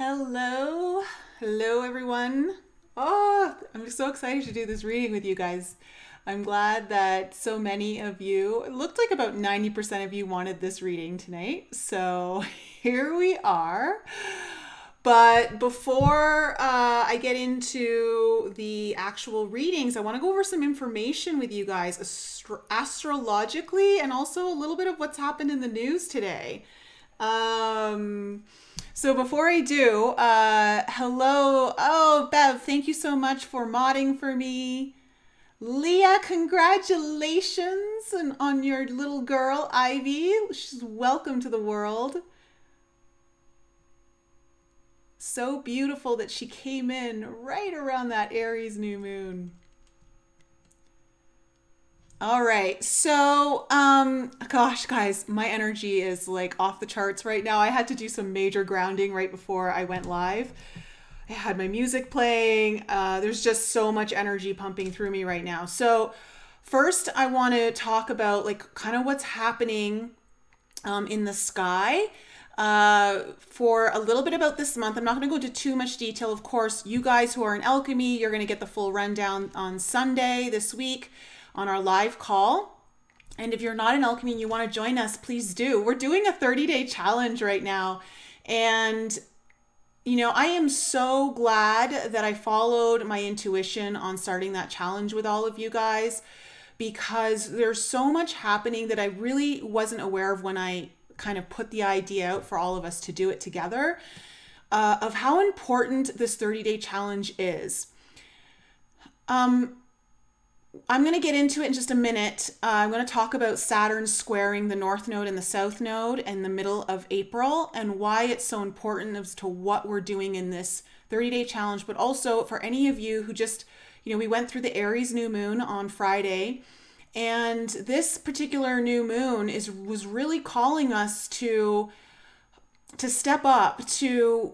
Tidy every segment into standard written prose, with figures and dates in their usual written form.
Hello everyone. Oh, I'm so excited to do this reading with you guys. I'm glad that so many of you, it looked like about 90% of you wanted this reading tonight. So here we are. But before I get into the actual readings, I want to go over some information with you guys astrologically and also a little bit of what's happened in the news today. So before I do, hello. Oh, Bev, thank you so much for modding for me. Leah, congratulations on your little girl, Ivy. She's welcome to the world. So beautiful that she came in right around that Aries new moon. All right. So, gosh, guys, my energy is like off the charts right now. I had to do some major grounding right before I went live. I had my music playing. There's just so much energy pumping through me right now. So, first, I want to talk about like kind of what's happening in the sky. For a little bit about this month. I'm not going to go into too much detail. Of course, you guys who are in alchemy, you're going to get the full rundown on Sunday this week on our live call. And if you're not in alchemy and you want to join us, please do. We're doing a 30-day challenge right now. And, you know, I am so glad that I followed my intuition on starting that challenge with all of you guys, because there's so much happening that I really wasn't aware of when I kind of put the idea out for all of us to do it together, of how important this 30-day challenge is. I'm going to get into it in just a minute. I'm going to talk about Saturn squaring the North Node and the South Node in the middle of April and why it's so important as to what we're doing in this 30-day challenge. But also for any of you who just, you know, we went through the Aries new moon on Friday, and this particular new moon was really calling us to step up, to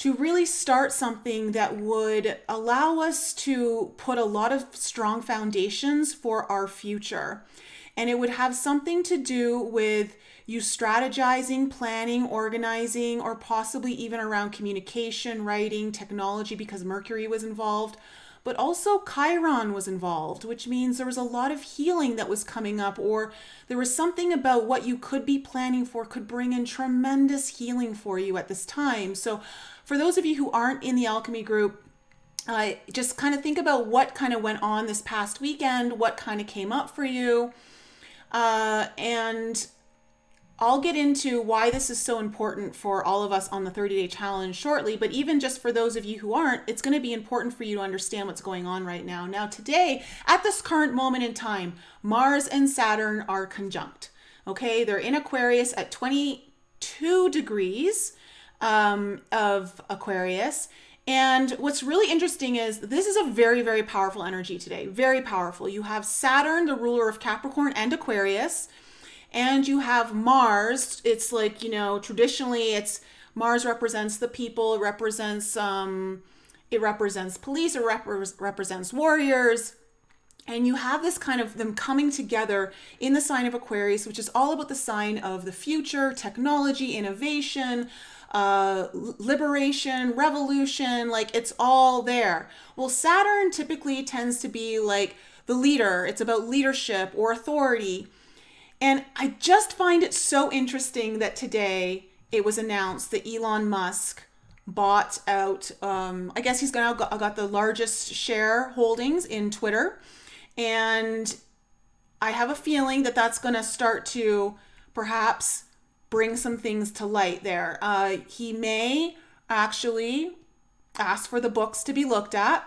really start something that would allow us to put a lot of strong foundations for our future. And it would have something to do with you strategizing, planning, organizing, or possibly even around communication, writing, technology, because Mercury was involved. But also Chiron was involved, which means there was a lot of healing that was coming up, or there was something about what you could be planning for could bring in tremendous healing for you at this time. So for those of you who aren't in the alchemy group, just kind of think about what kind of went on this past weekend, what kind of came up for you. And I'll get into why this is so important for all of us on the 30-day challenge shortly, but even just for those of you who aren't, it's going to be important for you to understand what's going on right now. Now, today, at this current moment in time, Mars and Saturn are conjunct. Okay, they're in Aquarius at 22 degrees of Aquarius. And what's really interesting is this is a very, very powerful energy today. Very powerful. You have Saturn, the ruler of Capricorn and Aquarius. And you have Mars. It's like, you know, traditionally it's Mars represents the people. It represents police. It represents warriors. And you have this kind of them coming together in the sign of Aquarius, which is all about the sign of the future, technology, innovation, liberation, revolution, like it's all there. Well, Saturn typically tends to be like the leader. It's about leadership or authority. And I just find it so interesting that today it was announced that Elon Musk bought out, I guess he's got the largest shareholdings in Twitter. And I have a feeling that that's going to start to perhaps bring some things to light there. He may actually ask for the books to be looked at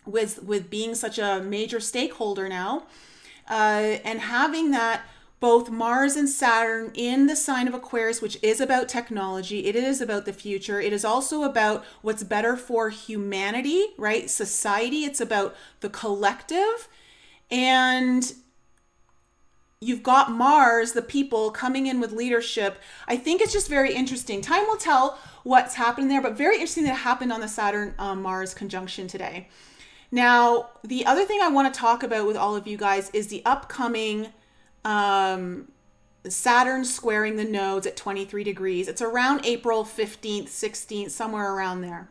with being such a major stakeholder now, and having that both Mars and Saturn in the sign of Aquarius, which is about technology. It is about the future. It is also about what's better for humanity, right? Society. It's about the collective. And you've got Mars, the people, coming in with leadership. I think it's just very interesting. Time will tell what's happened there, but very interesting that it happened on the Saturn-Mars conjunction today. Now, the other thing I want to talk about with all of you guys is the upcoming Saturn squaring the nodes at 23 degrees. It's around April 15th, 16th, somewhere around there.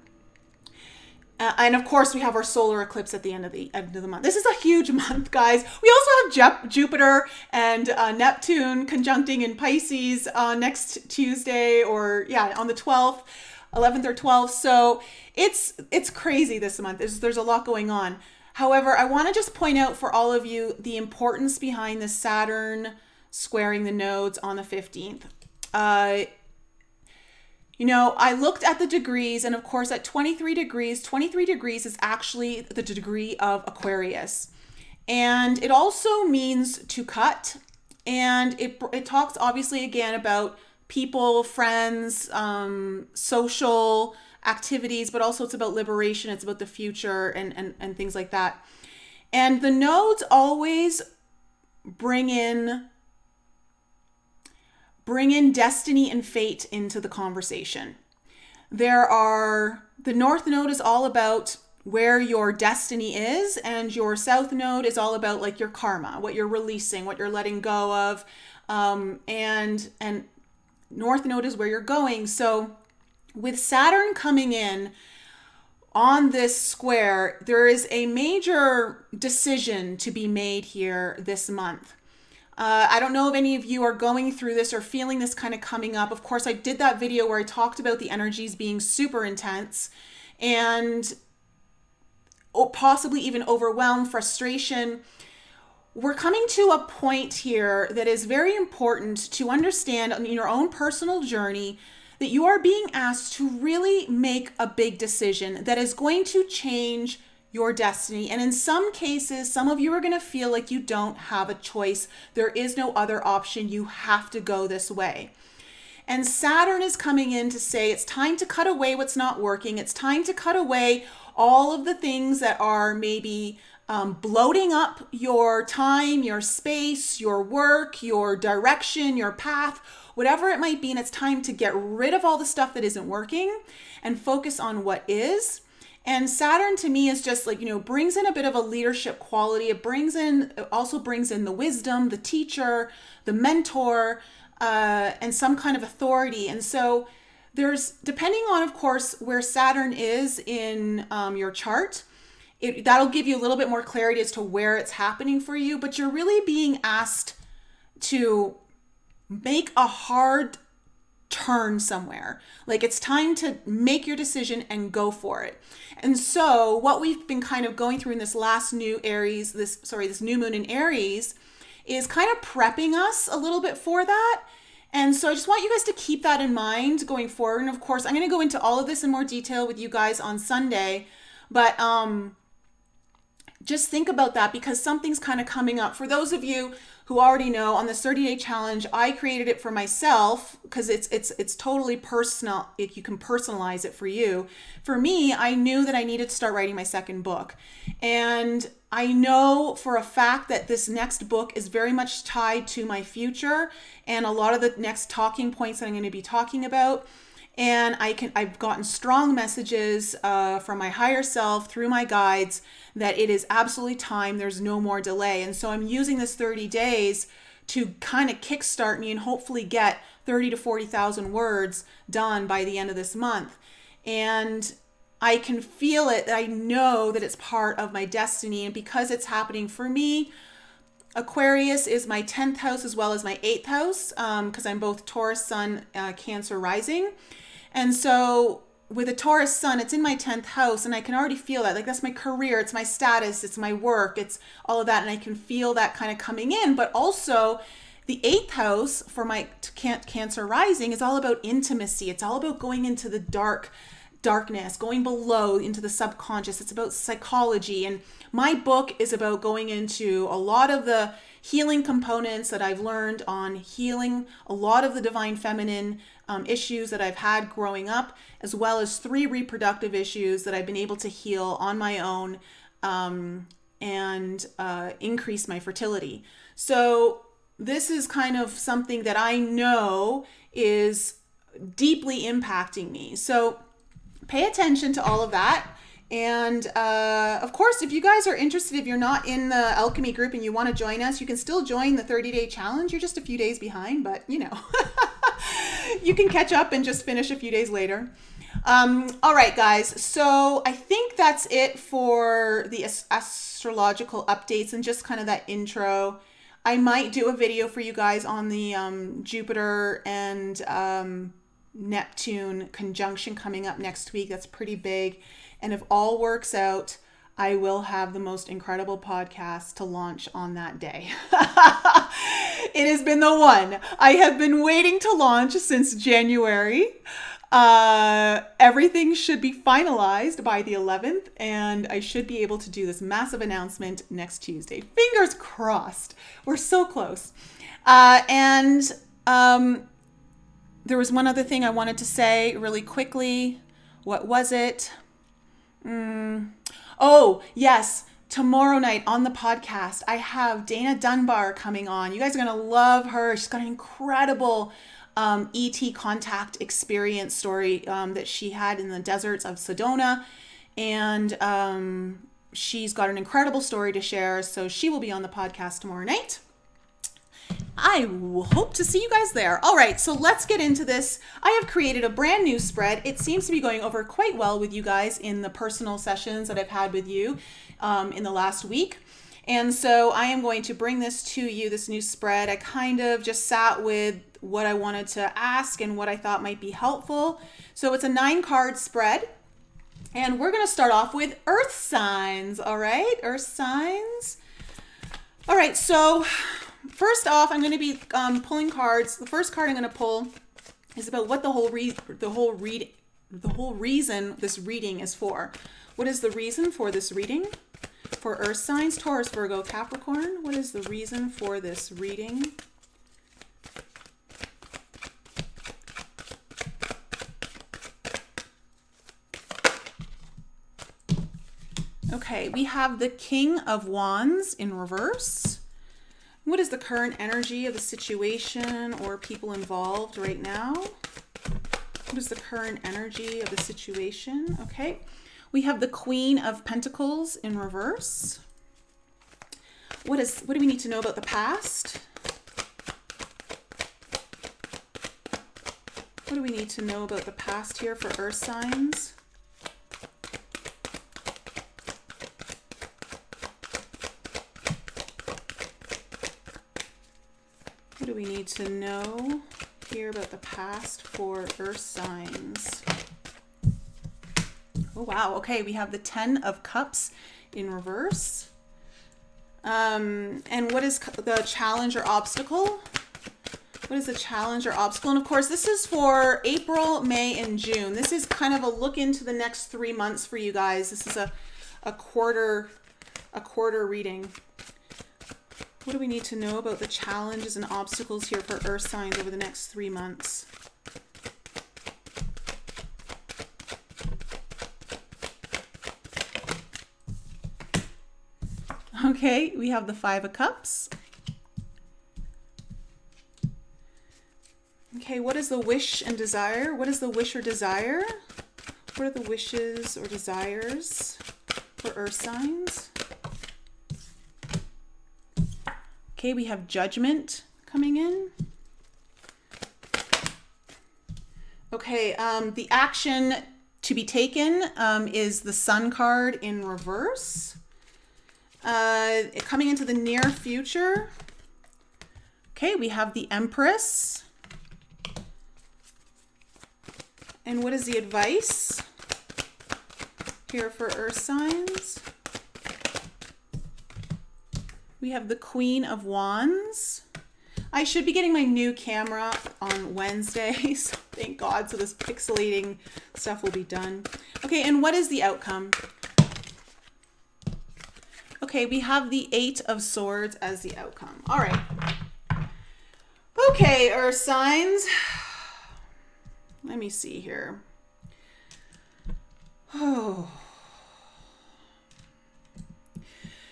And of course, we have our solar eclipse at the end of the month. This is a huge month, guys. We also have Jupiter and Neptune conjuncting in Pisces next Tuesday, or on the 12th, 11th or 12th. So it's crazy this month. There's a lot going on. However, I want to just point out for all of you the importance behind the Saturn squaring the nodes on the 15th. I looked at the degrees, and of course at 23 degrees is actually the degree of Aquarius. And it also means to cut. And it talks obviously again about people, friends, social activities, but also it's about liberation. It's about the future and things like that. And the nodes always bring in destiny and fate into the conversation. The North Node is all about where your destiny is, and your South Node is all about like your karma, what you're releasing, what you're letting go of, and North Node is where you're going. So with Saturn coming in on this square, there is a major decision to be made here this month. I don't know if any of you are going through this or feeling this kind of coming up. Of course, I did that video where I talked about the energies being super intense and possibly even overwhelmed, frustration. We're coming to a point here that is very important to understand in your own personal journey, that you are being asked to really make a big decision that is going to change your destiny. And in some cases, some of you are going to feel like you don't have a choice. There is no other option. You have to go this way. And Saturn is coming in to say it's time to cut away what's not working. It's time to cut away all of the things that are maybe bloating up your time, your space, your work, your direction, your path, whatever it might be. And it's time to get rid of all the stuff that isn't working and focus on what is. And Saturn to me is just like, brings in a bit of a leadership quality. It also brings in the wisdom, the teacher, the mentor, and some kind of authority. And so there's, depending on, of course, where Saturn is in your chart, that'll give you a little bit more clarity as to where it's happening for you. But you're really being asked to make a hard turn somewhere. Like it's time to make your decision and go for it. And so what we've been kind of going through in this last new this new moon in Aries is kind of prepping us a little bit for that. And so I just want you guys to keep that in mind going forward. And of course, I'm going to go into all of this in more detail with you guys on Sunday, but just think about that because something's kind of coming up. For those of you who already know, on this 30-day challenge, I created it for myself because it's totally personal. You can personalize it for you. For me, I knew that I needed to start writing my second book. And I know for a fact that this next book is very much tied to my future and a lot of the next talking points that I'm going to be talking about. And I've gotten strong messages from my higher self through my guides that it is absolutely time. There's no more delay. And so I'm using this 30 days to kind of kickstart me and hopefully get 30 to 40,000 words done by the end of this month. And I can feel it. I know that it's part of my destiny. And because it's happening for me, Aquarius is my 10th house as well as my 8th house because I'm both Taurus sun, Cancer rising. And so with a Taurus sun, it's in my 10th house and I can already feel that. Like that's my career, it's my status, it's my work, it's all of that. And I can feel that kind of coming in. But also the 8th house for my Cancer rising is all about intimacy. It's all about going into the darkness, going below into the subconscious. It's about psychology. And my book is about going into a lot of the healing components that I've learned on healing a lot of the divine feminine issues that I've had growing up, as well as 3 reproductive issues that I've been able to heal on my own and increase my fertility. So this is kind of something that I know is deeply impacting me. So pay attention to all of that. And of course, if you guys are interested, if you're not in the alchemy group and you want to join us, you can still join the 30-day challenge. You're just a few days behind, but you know, you can catch up and just finish a few days later. All right, guys. So I think that's it for the astrological updates and just kind of that intro. I might do a video for you guys on the Jupiter and Neptune conjunction coming up next week. That's pretty big. And if all works out, I will have the most incredible podcast to launch on that day. It has been the one I have been waiting to launch since January. Everything should be finalized by the 11th, and I should be able to do this massive announcement next Tuesday. Fingers crossed. We're so close. And there was one other thing I wanted to say really quickly. What was it? Oh, yes. Tomorrow night on the podcast, I have Dana Dunbar coming on. You guys are going to love her. She's got an incredible ET contact experience story that she had in the deserts of Sedona. And she's got an incredible story to share. So she will be on the podcast tomorrow night. I hope to see you guys there. All right, so let's get into this. I have created a brand new spread. It seems to be going over quite well with you guys in the personal sessions that I've had with you in the last week. And so I am going to bring this to you, this new spread. I kind of just sat with what I wanted to ask and what I thought might be helpful. So it's a 9-card spread. And we're going to start off with Earth signs, all right? Earth signs. All right, so first off, I'm going to be pulling cards. The first card I'm going to pull is about what the whole reason this reading is for. What is the reason for this reading? For Earth signs, Taurus, Virgo, Capricorn. What is the reason for this reading? Okay, we have the King of Wands in reverse. What is the current energy of the situation or people involved right now? What is the current energy of the situation? Okay. We have the Queen of Pentacles in reverse. What do we need to know about the past? What do we need to know about the past here for Earth signs? What do we need to know here about the past for Earth signs? Oh, wow. Okay, we have the 10 of Cups in reverse. And what is the challenge or obstacle? What is the challenge or obstacle? And of course, this is for April, May, and June. This is kind of a look into the next 3 months for you guys. This is a quarter reading. What do we need to know about the challenges and obstacles here for Earth signs over the next 3 months? Okay, we have the 5 of Cups. Okay, what is the wish and desire? What is the wish or desire? What are the wishes or desires for Earth signs? Okay, we have Judgment coming in. Okay, the action to be taken is the Sun card in reverse. Coming into the near future. Okay, we have the Empress. And what is the advice here for Earth signs? We have the Queen of Wands. I should be getting my new camera on Wednesday, so thank God. So this pixelating stuff will be done. Okay, and what is the outcome? Okay, we have the 8 of Swords as the outcome. All right. Okay, Earth signs. Let me see here. Oh.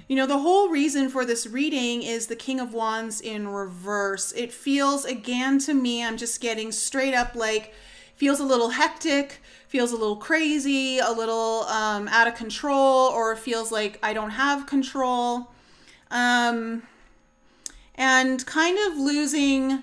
You know, the whole reason for this reading is the King of Wands in reverse. It feels, again, to me, I'm just getting straight up like, feels a little hectic, feels a little crazy, a little out of control, or feels like I don't have control. And kind of losing,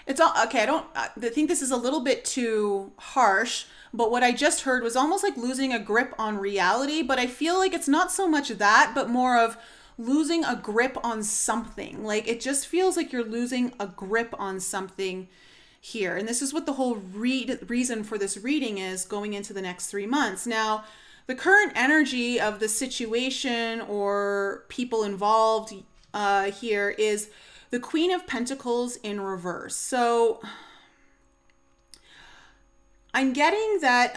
it's all okay. I think this is a little bit too harsh, but what I just heard was almost like losing a grip on reality. But I feel like it's not so much that, but more of losing a grip on something. Like it just feels like you're losing a grip on something here. And this is what the whole reason for this reading is going into the next 3 months. Now, the current energy of the situation or people involved here is the Queen of Pentacles in reverse. So I'm getting that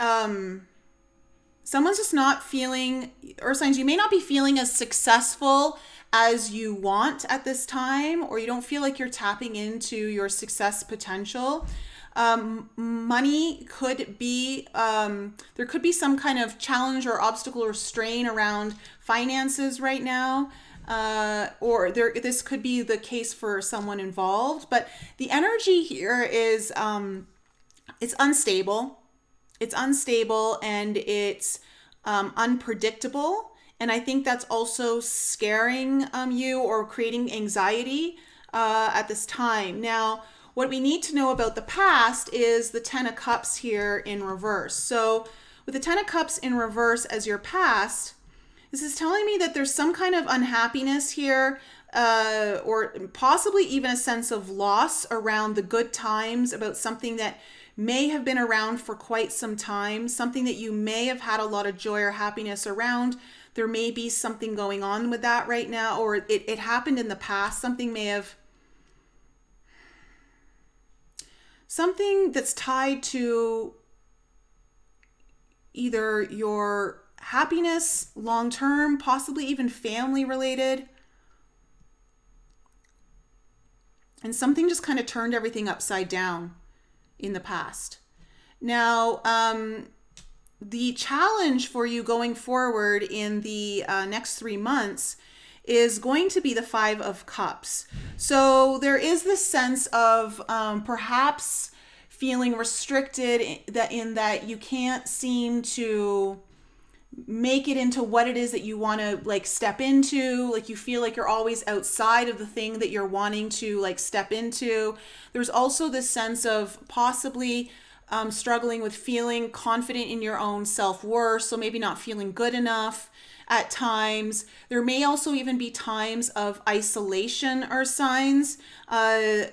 someone's just not feeling, Earth signs, you may not be feeling as successful as you want at this time, or you don't feel like you're tapping into your success potential. Money could be, there could be some kind of challenge or obstacle or strain around finances right now. Or this could be the case for someone involved, but the energy here is, it's unstable. It's unstable and it's unpredictable. And I think that's also scaring you or creating anxiety at this time. Now, what we need to know about the past is the Ten of Cups here in reverse. So with the Ten of Cups in reverse as your past, this is telling me that there's some kind of unhappiness here, or possibly even a sense of loss around the good times, about something that may have been around for quite some time, something that you may have had a lot of joy or happiness around. There may be something going on with that right now, or it happened in the past. Something that's tied to either your happiness long term, possibly even family related. And something just kind of turned everything upside down in the past. Now, the challenge for you going forward in the next 3 months is going to be the Five of Cups. So there is this sense of perhaps feeling restricted in that you can't seem to make it into what it is that you want to like step into. Like you feel like you're always outside of the thing that you're wanting to like step into. There's also this sense of possibly struggling with feeling confident in your own self-worth, so maybe not feeling good enough at times. There may also even be times of isolation or signs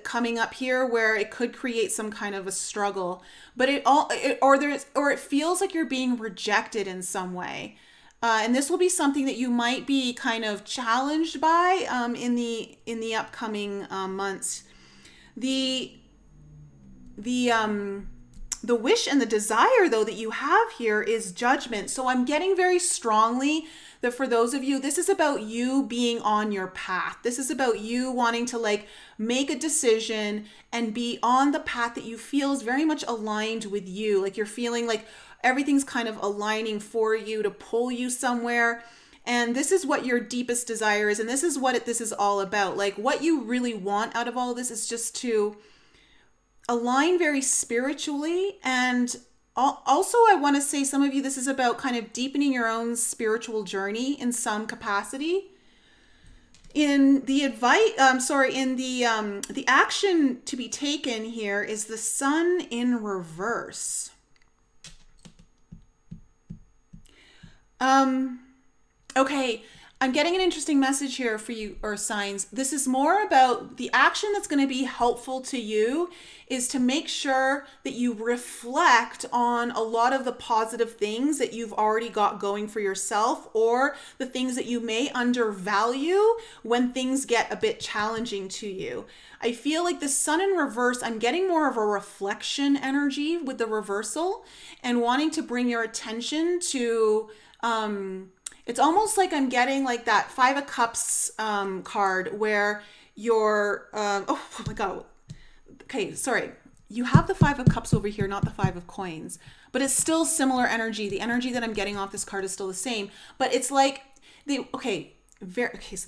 coming up here where it could create some kind of a struggle. But it feels like you're being rejected in some way. And this will be something that you might be kind of challenged by in the upcoming months. The wish and the desire, though, that you have here is judgment. So I'm getting very strongly that for those of you, this is about you being on your path. This is about you wanting to like make a decision and be on the path that you feel is very much aligned with you. Like you're feeling like everything's kind of aligning for you to pull you somewhere. And this is what your deepest desire is. And this is what this is all about. Like what you really want out of all of this is just to align very spiritually. And also I want to say, some of you, this is about kind of deepening your own spiritual journey in some capacity. In the the action to be taken here is the Sun in reverse. Okay, I'm getting an interesting message here for you, Earth signs. This is more about the action that's going to be helpful to you is to make sure that you reflect on a lot of the positive things that you've already got going for yourself, or the things that you may undervalue when things get a bit challenging to you. I feel like the Sun in reverse, I'm getting more of a reflection energy with the reversal and wanting to bring your attention to, it's almost like I'm getting like that Five of Cups card where you're, oh my God. Okay, sorry. You have the Five of Cups over here, not the Five of Coins, but it's still similar energy. The energy that I'm getting off this card is still the same, but it's like so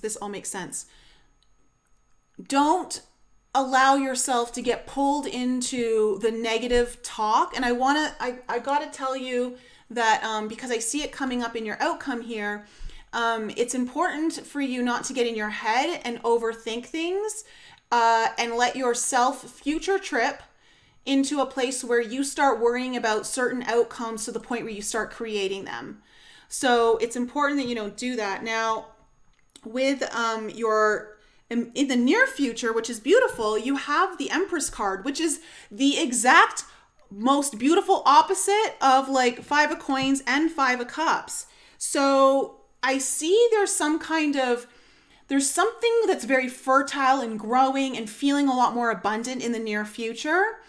this all makes sense. Don't allow yourself to get pulled into the negative talk. And I got to tell you that because I see it coming up in your outcome here, it's important for you not to get in your head and overthink things, and let yourself future trip into a place where you start worrying about certain outcomes to the point where you start creating them. So it's important that you don't do that. Now, with in the near future, which is beautiful, you have the Empress card, which is the exact most beautiful opposite of like Five of Coins and Five of Cups. So I see there's something that's very fertile and growing and feeling a lot more abundant in the near future.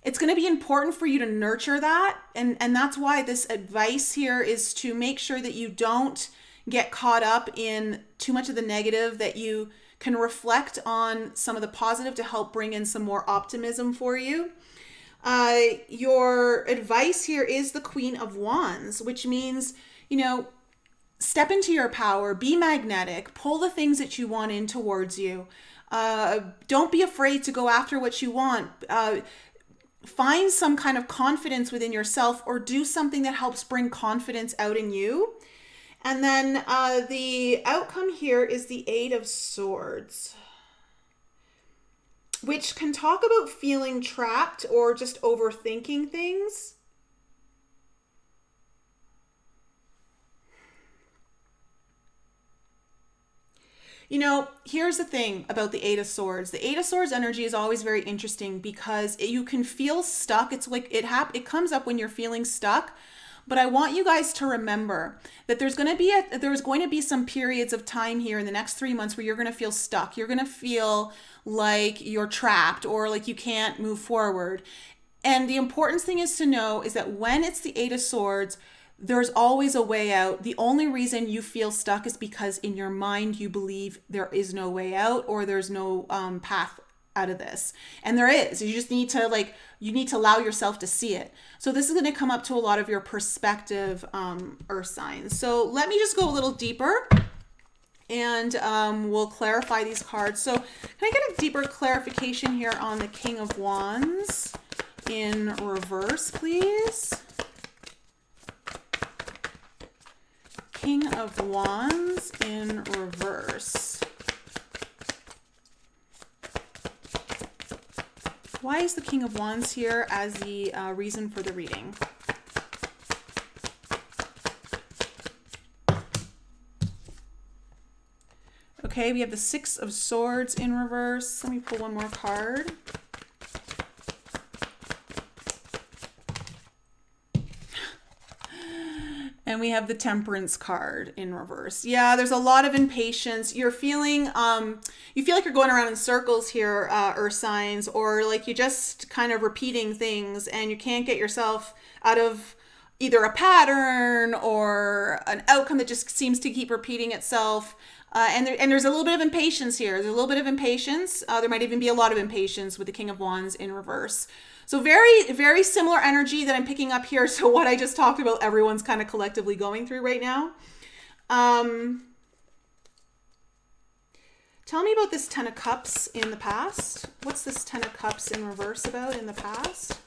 It's going to be important for you to nurture that. And that's why this advice here is to make sure that you don't get caught up in too much of the negative, that you can reflect on some of the positive to help bring in some more optimism for you. Your advice here is the Queen of Wands, which means, step into your power, be magnetic, pull the things that you want in towards you. Don't be afraid to go after what you want. Find some kind of confidence within yourself, or do something that helps bring confidence out in you. And then the outcome here is the Eight of Swords, which can talk about feeling trapped or just overthinking things. Here's the thing about the Eight of Swords. The Eight of Swords energy is always very interesting because you can feel stuck. It's like it comes up when you're feeling stuck. But I want you guys to remember that there's going to be some periods of time here in the next 3 months where you're going to feel stuck. You're going to feel like you're trapped or like you can't move forward. And the important thing is to know is that when it's the Eight of Swords, there's always a way out. The only reason you feel stuck is because in your mind you believe there is no way out, or there's no path out of this. And there is. You just need to allow yourself to see it. So this is going to come up to a lot of your perspective earth signs. So let me just go a little deeper and we'll clarify these cards. So can I get a deeper clarification here on the King of Wands in reverse, please? King of Wands in reverse. Why is the King of Wands here as the reason for the reading? Okay, we have the Six of Swords in reverse. Let me pull one more card. And we have the Temperance card in reverse. Yeah, there's a lot of impatience. You're feeling, you feel like you're going around in circles here, earth signs, or like you just kind of repeating things and you can't get yourself out of either a pattern or an outcome that just seems to keep repeating itself. And there's a little bit of impatience here. There's a little bit of impatience. There might even be a lot of impatience with the King of Wands in reverse. So very, very similar energy that I'm picking up here to what I just talked about everyone's kind of collectively going through right now. Tell me about this Ten of Cups in the past. What's this Ten of Cups in reverse about in the past?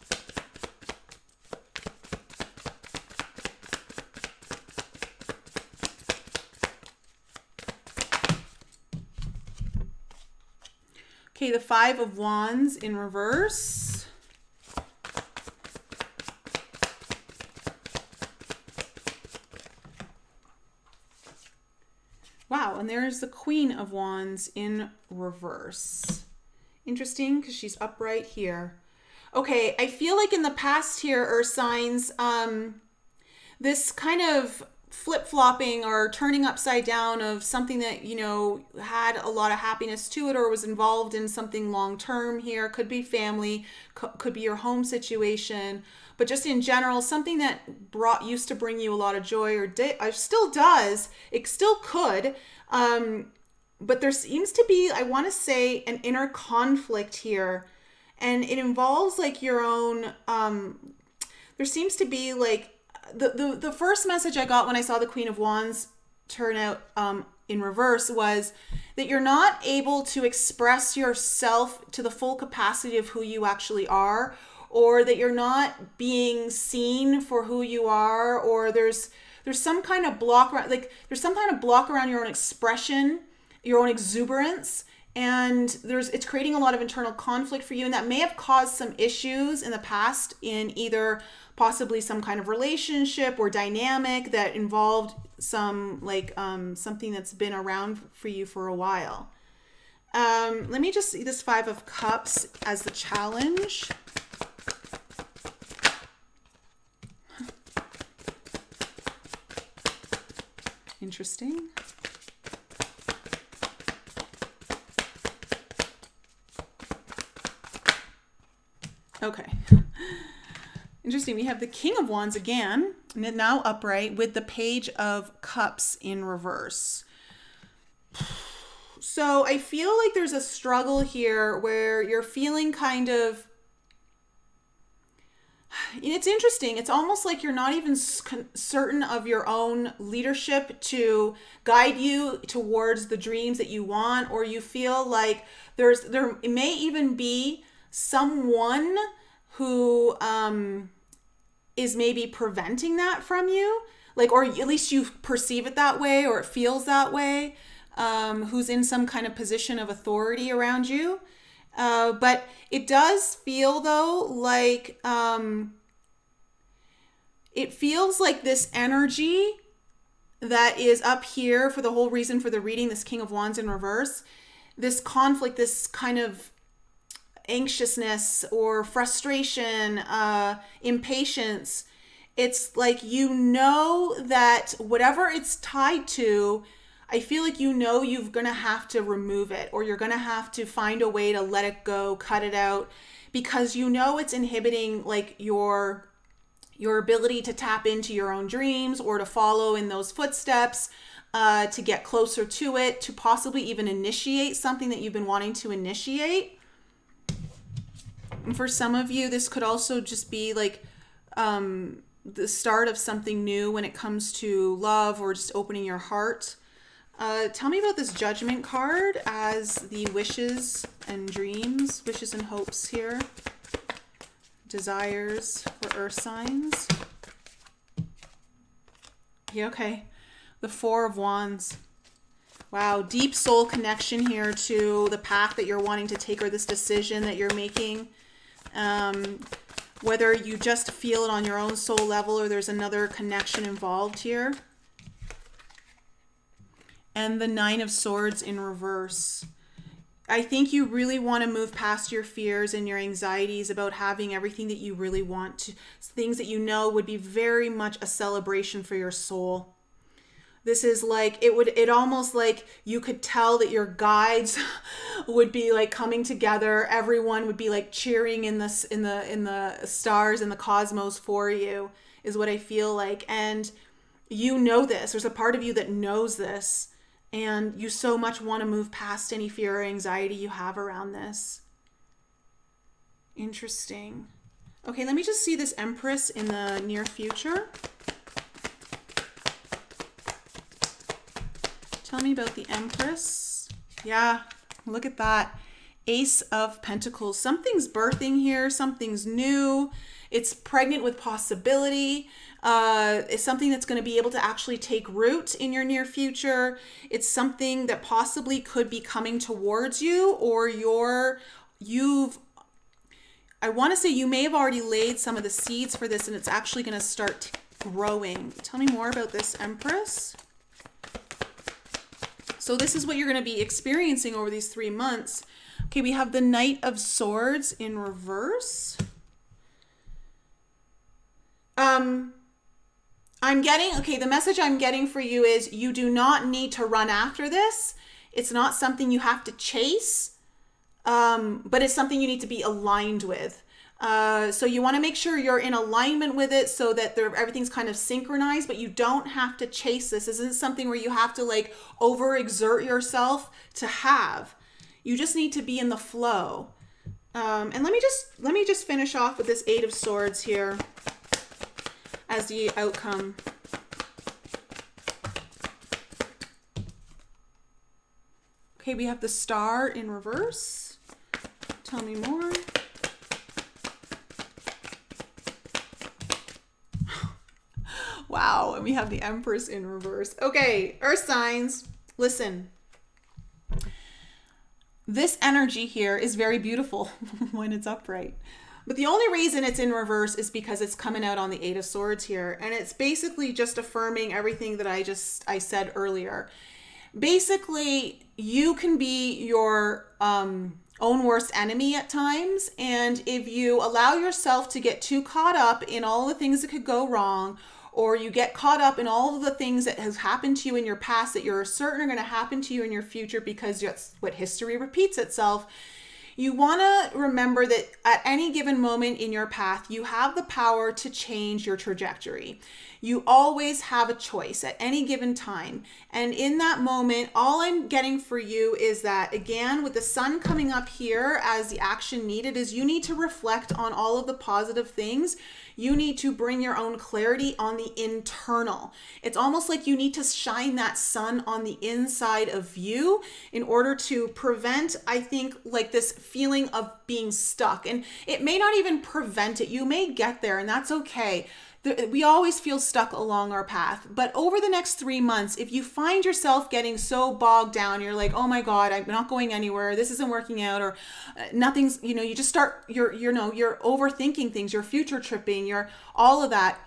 Okay, the Five of Wands in reverse. Wow, and there's the Queen of Wands in reverse. Interesting, because she's upright here. Okay, I feel like in the past here, earth signs, this kind of flip-flopping or turning upside down of something that, had a lot of happiness to it or was involved in something long-term here. Could be family, could be your home situation, but just in general, something that used to bring you a lot of joy or still does, it still could, but there seems to be, I want to say, an inner conflict here, and it involves like your own, there seems to be like, the first message I got when I saw the Queen of Wands turn out in reverse was that you're not able to express yourself to the full capacity of who you actually are, or that you're not being seen for who you are, or there's some kind of block around, like there's some kind of block around your own expression, your own exuberance, and it's creating a lot of internal conflict for you, and that may have caused some issues in the past in either possibly some kind of relationship or dynamic that involved some like something that's been around for you for a while. Let me just see this Five of Cups as the challenge. Interesting. Okay. Interesting. We have the King of Wands again, and now upright with the Page of Cups in reverse. So I feel like there's a struggle here where you're feeling kind of, it's interesting. It's almost like you're not even certain of your own leadership to guide you towards the dreams that you want, or you feel like there may even be someone who is maybe preventing that from you, like, or at least you perceive it that way, or it feels that way, who's in some kind of position of authority around you. But it does feel though like it feels like this energy that is up here for the whole reason for the reading, this King of Wands in reverse, this conflict, this kind of anxiousness or frustration, impatience. It's like, you know, that whatever it's tied to, I feel like you're going to have to remove it, or you're going to have to find a way to let it go, cut it out, because you know it's inhibiting like your ability to tap into your own dreams, or to follow in those footsteps, to get closer to it, to possibly even initiate something that you've been wanting to initiate. And for some of you, this could also just be like the start of something new when it comes to love, or just opening your heart. Tell me about this Judgment card as the wishes and dreams, wishes and hopes here. Desires for earth signs. Yeah, okay. The Four of Wands. Wow, deep soul connection here to the path that you're wanting to take, or this decision that you're making. Whether you just feel it on your own soul level, or there's another connection involved here. And the Nine of Swords in reverse. I think you really want to move past your fears and your anxieties about having everything that you really want to, things that you know would be very much a celebration for your soul. This is like, it almost like you could tell that your guides would be like coming together. Everyone would be like cheering in the stars and the cosmos for you, is what I feel like. And you know this, there's a part of you that knows this, and you so much want to move past any fear or anxiety you have around this. Interesting. Okay, let me just see this Empress in the near future. Tell me about the Empress. Yeah, look at that. Ace of Pentacles. Something's birthing here. Something's new. It's pregnant with possibility. It's something that's going to be able to actually take root in your near future. It's something that possibly could be coming towards you, or I want to say you may have already laid some of the seeds for this, and it's actually going to start growing. Tell me more about this Empress. So this is what you're going to be experiencing over these 3 months. Okay, we have the Knight of Swords in reverse. The message I'm getting for you is you do not need to run after this. It's not something you have to chase, but it's something you need to be aligned with. So you want to make sure you're in alignment with it, so that everything's kind of synchronized, but you don't have to chase this. This isn't something where you have to like overexert yourself to have. You just need to be in the flow. And let me just finish off with this Eight of Swords here as the outcome. Okay, we have the Star in reverse. Tell me more. Wow, and we have the Empress in reverse. Okay, Earth signs, listen. This energy here is very beautiful when it's upright. But the only reason it's in reverse is because it's coming out on the Eight of Swords here. And it's basically just affirming everything that I said earlier. Basically, you can be your own worst enemy at times. And if you allow yourself to get too caught up in all the things that could go wrong, or you get caught up in all of the things that has happened to you in your past that you're certain are going to happen to you in your future because that's what history repeats itself, you want to remember that at any given moment in your path, you have the power to change your trajectory. You always have a choice at any given time. And in that moment, all I'm getting for you is that, again, with the sun coming up here as the action needed, is you need to reflect on all of the positive things. You need to bring your own clarity on the internal. It's almost like you need to shine that sun on the inside of you in order to prevent, I think, like this feeling of being stuck. And it may not even prevent it. You may get there, and that's okay. We always feel stuck along our path. But over the next 3 months, if you find yourself getting so bogged down, you're like, oh my God, I'm not going anywhere. This isn't working out, or nothing's, you just start, you're overthinking things, you're future tripping, you're all of that.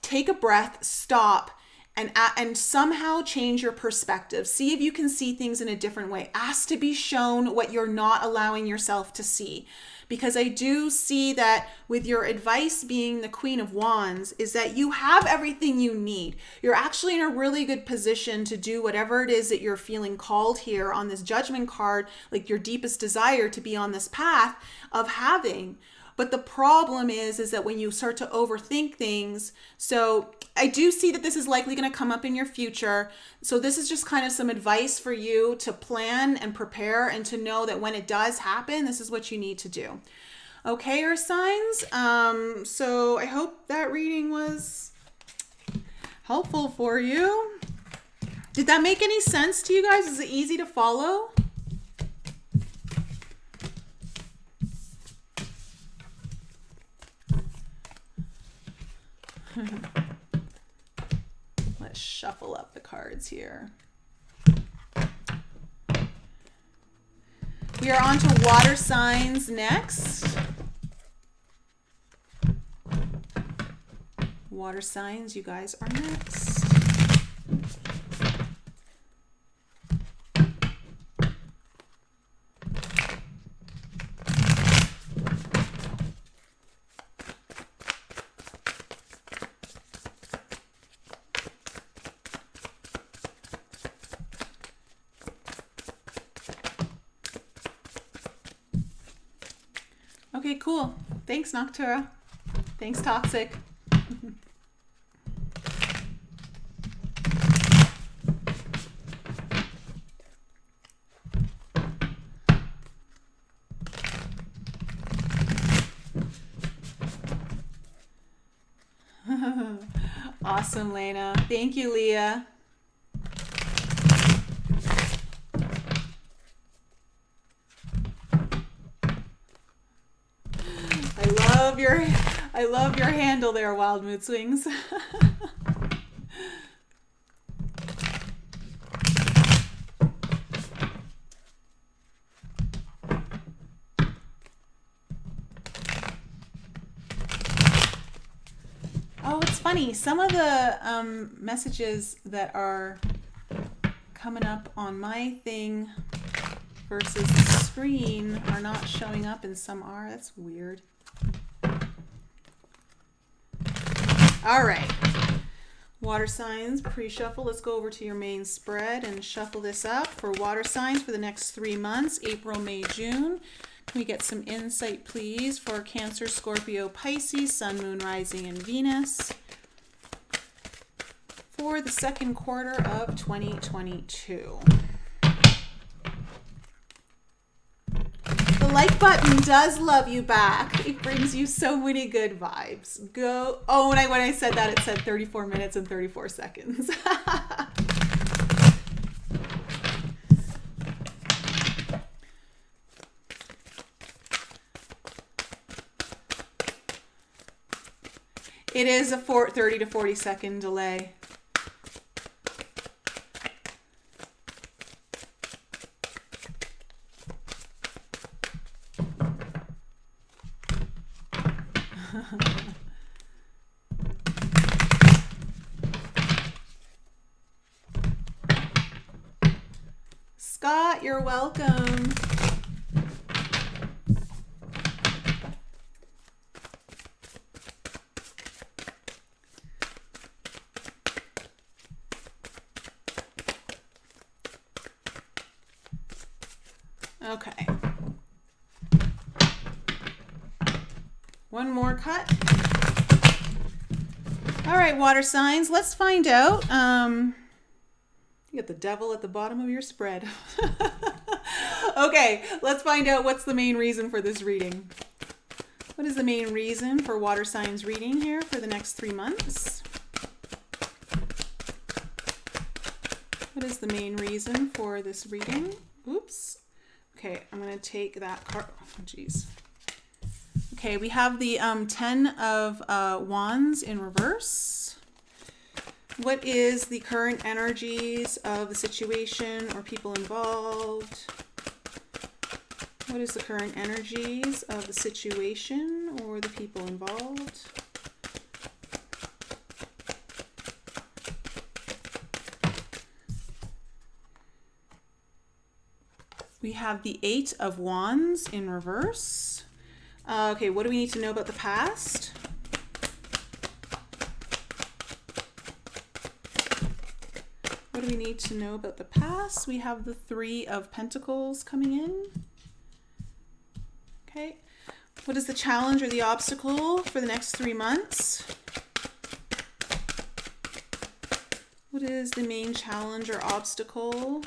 Take a breath, stop, and somehow change your perspective. See if you can see things in a different way. Ask to be shown what you're not allowing yourself to see. Because I do see that with your advice being the Queen of Wands, is that you have everything you need. You're actually in a really good position to do whatever it is that you're feeling called here on this Judgment card, like your deepest desire to be on this path of having. But the problem is that when you start to overthink things, so I do see that this is likely going to come up in your future. So this is just kind of some advice for you to plan and prepare and to know that when it does happen, this is what you need to do. Okay, Earth signs. So I hope that reading was helpful for you. Did that make any sense to you guys? Is it easy to follow? Let's shuffle up the cards here. We are on to water signs next. Water signs, you guys are next. Okay, cool. Thanks, Noctura. Thanks, Toxic. Awesome, Lena. Thank you, Leah. I love your handle there, Wild Mood Swings. Oh, it's funny. Some of the messages that are coming up on my thing versus the screen are not showing up, and some are. That's weird. All right, water signs pre-shuffle. Let's go over to your main spread and shuffle this up for water signs for the next 3 months, April, May, June. Can we get some insight, please, for Cancer, Scorpio, Pisces, Sun, Moon, Rising, and Venus for the second quarter of 2022. The like button does love you back. It brings you so many good vibes. Go. Oh, and when I said that, it said 34 minutes and 34 seconds. It is a 30 to 40 second delay. Scott, you're welcome. Okay. One more cut. All right, water signs, let's find out. You got the devil at the bottom of your spread. Okay, let's find out what's the main reason for this reading. What is the main reason for water signs reading here for the next 3 months? What is the main reason for this reading? Oops. Okay, I'm going to take that card. Oh, geez. Okay, we have the 10 of Wands in reverse. What is the current energies of the situation or people involved? What is the current energies of the situation or the people involved? We have the 8 of Wands in reverse. Okay, what do we need to know about the past? What do we need to know about the past? We have the 3 of Pentacles coming in. Okay, what is the challenge or the obstacle for the next 3 months? What is the main challenge or obstacle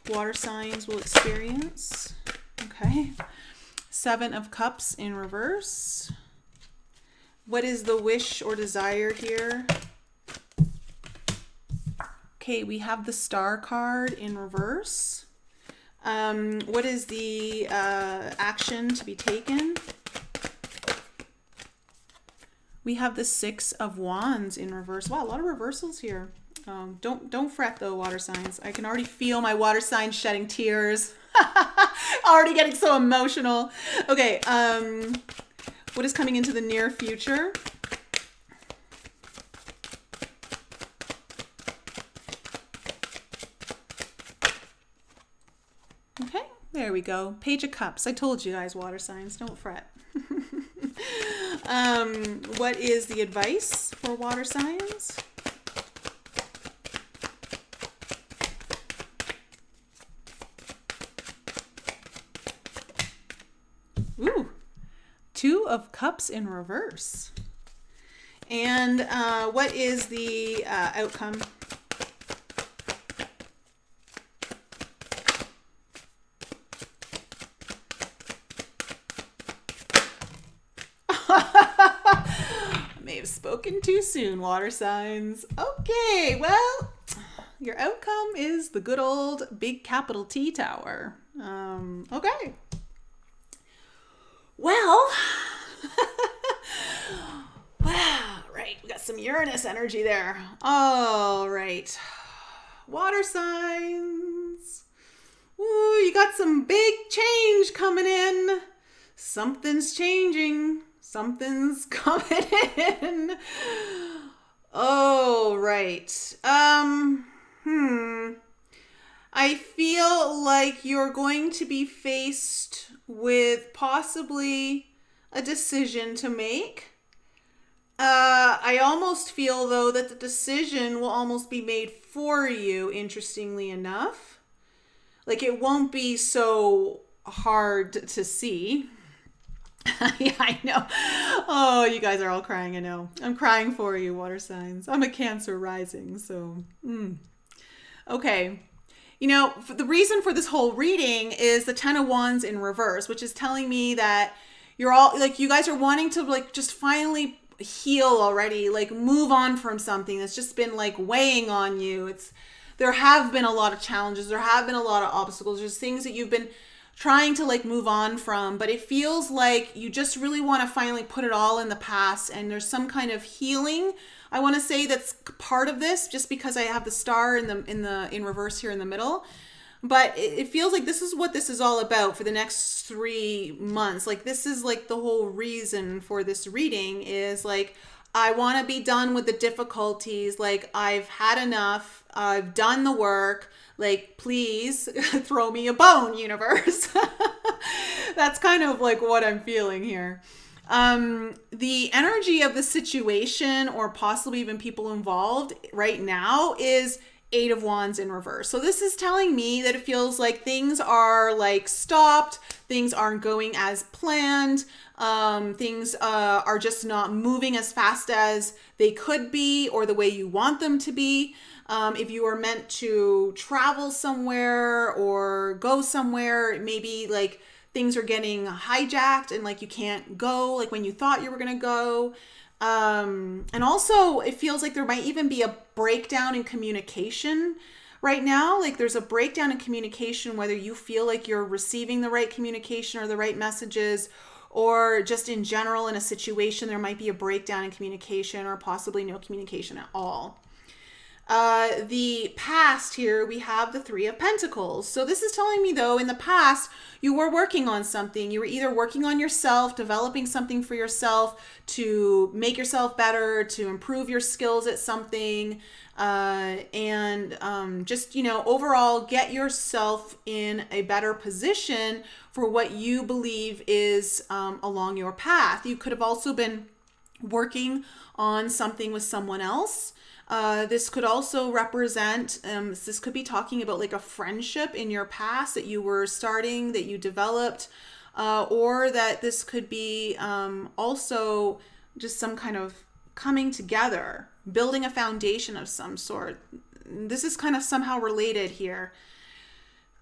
water signs will experience? Okay, 7 of Cups in reverse. What is the wish or desire here? Okay, we have the Star card in reverse. What is the action to be taken? We have the 6 of Wands in reverse. Wow, a lot of reversals here. Don't fret though, water signs. I can already feel my water signs shedding tears. Already getting so emotional. Okay, what is coming into the near future? Okay, there we go. Page of Cups. I told you guys, water signs, don't fret. What is the advice for water signs? Ooh, 2 of Cups in reverse. And what is the outcome? May have spoken too soon, water signs. Okay, well, your outcome is the good old big capital T tower. Okay. Well, wow, right, we got some Uranus energy there. All right, water signs. Ooh, you got some big change coming in. Something's changing. Something's coming in. Oh, right. I feel like you're going to be faced with possibly a decision to make. I almost feel, though, that the decision will almost be made for you, interestingly enough. Like, it won't be so hard to see. Yeah, I know. Oh, you guys are all crying, I know. I'm crying for you, water signs. I'm a Cancer rising, so... Okay. You know, the reason for this whole reading is the 10 of Wands in reverse, which is telling me that you're all, like, you guys are wanting to, like, just finally heal already, like, move on from something that's just been, like, weighing on you. There have been a lot of challenges. There have been a lot of obstacles. There's things that you've been trying to like move on from, but it feels like you just really want to finally put it all in the past, and there's some kind of healing, I want to say, that's part of this, just because I have the star in reverse here in the middle. But it feels like this is what this is all about for the next 3 months. Like, this is like the whole reason for this reading is like, I want to be done with the difficulties. Like, I've had enough. I've done the work. Like, please throw me a bone, universe. That's kind of like what I'm feeling here. The energy of the situation, or possibly even people involved right now, is 8 of Wands in reverse. So this is telling me that it feels like things are like stopped. Things aren't going as planned. Things are just not moving as fast as they could be, or the way you want them to be. If you are meant to travel somewhere or go somewhere, maybe like things are getting hijacked and like you can't go like when you thought you were going to go. And also it feels like there might even be a breakdown in communication right now. Like, there's a breakdown in communication, whether you feel like you're receiving the right communication or the right messages, or just in general in a situation, there might be a breakdown in communication, or possibly no communication at all. The past here, we have the 3 of Pentacles. So this is telling me, though, in the past, you were working on something. You were either working on yourself, developing something for yourself to make yourself better, to improve your skills at something, and just, you know, overall get yourself in a better position for what you believe is along your path. You could have also been working on something with someone else. This could also represent, this could be talking about like a friendship in your past that you were starting, that you developed, or that this could be also just some kind of coming together, building a foundation of some sort. This is kind of somehow related here.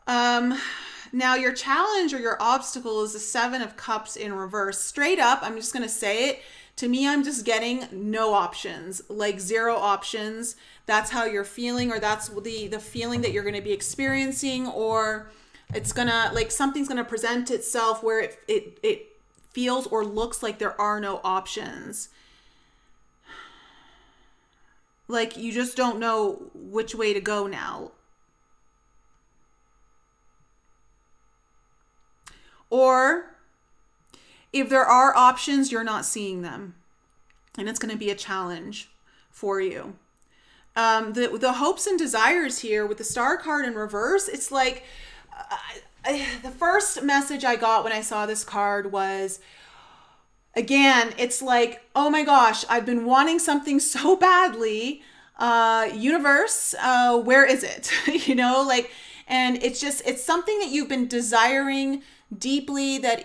Now your challenge or your obstacle is the 7 of Cups in reverse. Straight up, I'm just going to say it. To me, I'm just getting no options, like 0 options. That's how you're feeling, or that's the feeling that you're going to be experiencing, or it's going to, like, something's going to present itself where it feels or looks like there are no options. Like, you just don't know which way to go now. Or if there are options, you're not seeing them, and it's going to be a challenge for you. The hopes and desires here with the Star card in reverse, it's like the first message I got when I saw this card was, again, it's like, oh my gosh, I've been wanting something so badly. Universe, where is it? You know, like, and it's something that you've been desiring deeply, that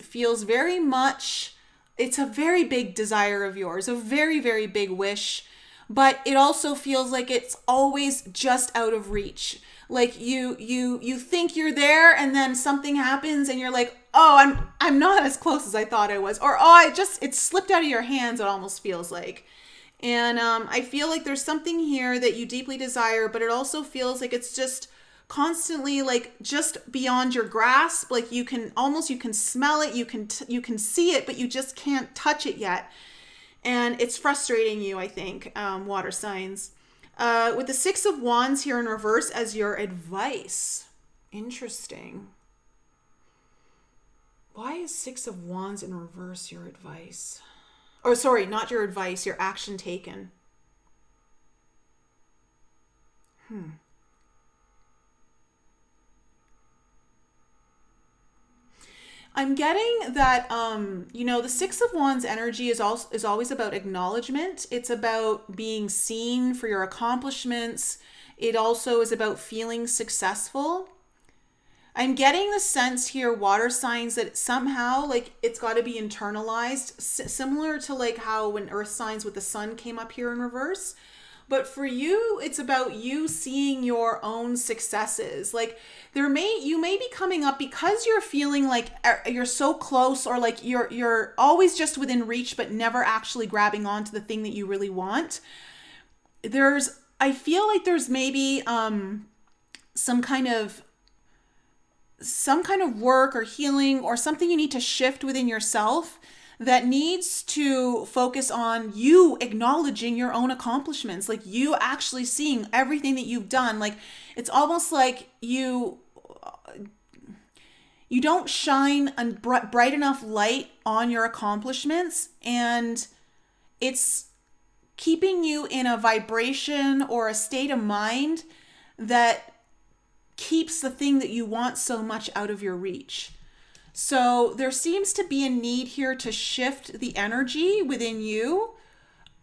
feels very much, it's a very big desire of yours, a very, very big wish, but it also feels like it's always just out of reach. Like you think you're there, and then something happens and you're like, oh, I'm not as close as I thought I was, or oh, it slipped out of your hands, it almost feels like. And I feel like there's something here that you deeply desire, but it also feels like it's just constantly like just beyond your grasp. Like you can smell it, you can see it, but you just can't touch it yet. And it's frustrating you, I think, water signs. With the 6 of Wands here in reverse as your advice. Interesting. Why is 6 of Wands in reverse your advice? Or sorry, not your advice, your action taken. I'm getting that, the 6 of Wands energy is always about acknowledgement. It's about being seen for your accomplishments. It also is about feeling successful. I'm getting the sense here, water signs, that somehow like it's got to be internalized, similar to like how when earth signs with the sun came up here in reverse. But for you, it's about you seeing your own successes. Like you may be coming up because you're feeling like you're so close, or like you're always just within reach, but never actually grabbing onto the thing that you really want. I feel like there's maybe some kind of some kind of work or healing or something you need to shift within yourself that needs to focus on you acknowledging your own accomplishments, like you actually seeing everything that you've done. Like it's almost like you don't shine a bright enough light on your accomplishments, and it's keeping you in a vibration or a state of mind that keeps the thing that you want so much out of your reach. So there seems to be a need here to shift the energy within you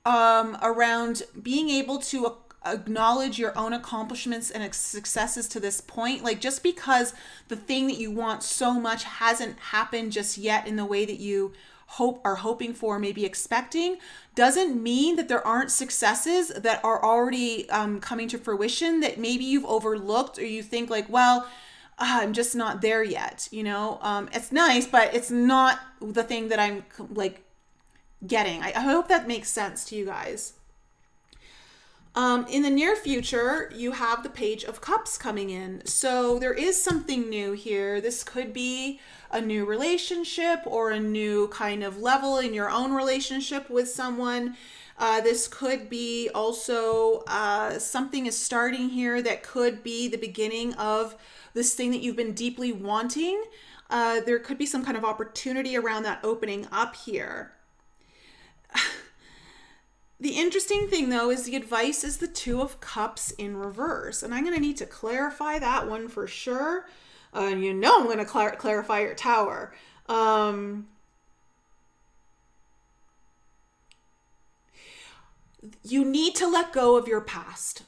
around being able to acknowledge your own accomplishments and successes to this point. Like just because the thing that you want so much hasn't happened just yet in the way that you are hoping for, maybe expecting, doesn't mean that there aren't successes that are already coming to fruition that maybe you've overlooked, or you think like, well, I'm just not there yet. It's nice, but it's not the thing that I'm like getting. I hope that makes sense to you guys. In the near future, you have the Page of Cups coming in. So there is something new here. This could be a new relationship or a new kind of level in your own relationship with someone. This could be also something is starting here that could be the beginning of this thing that you've been deeply wanting. There could be some kind of opportunity around that opening up here. The interesting thing, though, is the advice is the Two of Cups in reverse. And I'm going to need to clarify that one for sure. I'm going to clarify your Tower. You need to let go of your past.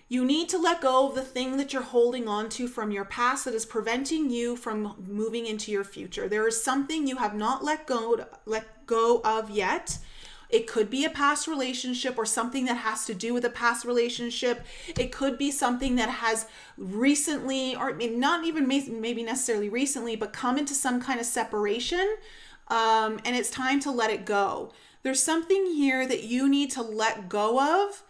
You need to let go of the thing that you're holding on to from your past that is preventing you from moving into your future. There is something you have not let go of yet. It could be a past relationship or something that has to do with a past relationship. It could be something that has recently, or not even maybe necessarily recently, but come into some kind of separation. And it's time to let it go. There's something here that you need to let go of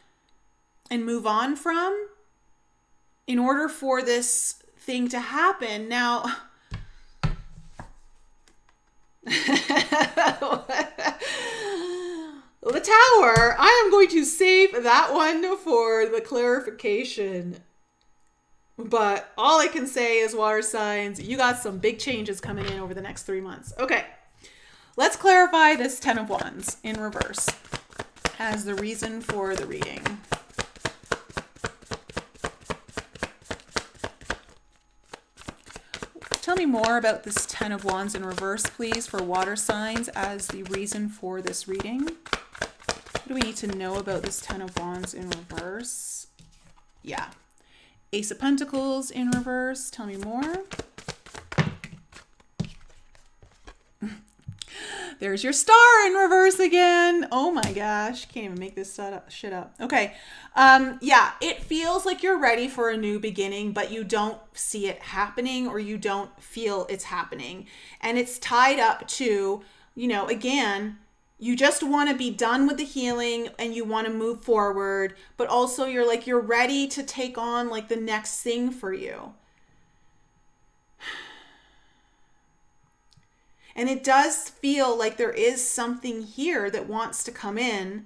and move on from in order for this thing to happen. Now, the Tower, I am going to save that one for the clarification. But all I can say is, water signs, you got some big changes coming in over the next 3 months. Okay, let's clarify this Ten of Wands in reverse as the reason for the reading. Tell me more about this Ten of Wands in reverse, please, for water signs as the reason for this reading. What do we need to know about this Ten of Wands in reverse? Yeah. Ace of Pentacles in reverse. Tell me more. There's your Star in reverse again. Oh my gosh. Can't even make this shit up. Okay. Yeah, it feels like you're ready for a new beginning, but you don't see it happening, or you don't feel it's happening. And it's tied up to, again, you just want to be done with the healing and you want to move forward, but also you're ready to take on like the next thing for you. And it does feel like there is something here that wants to come in.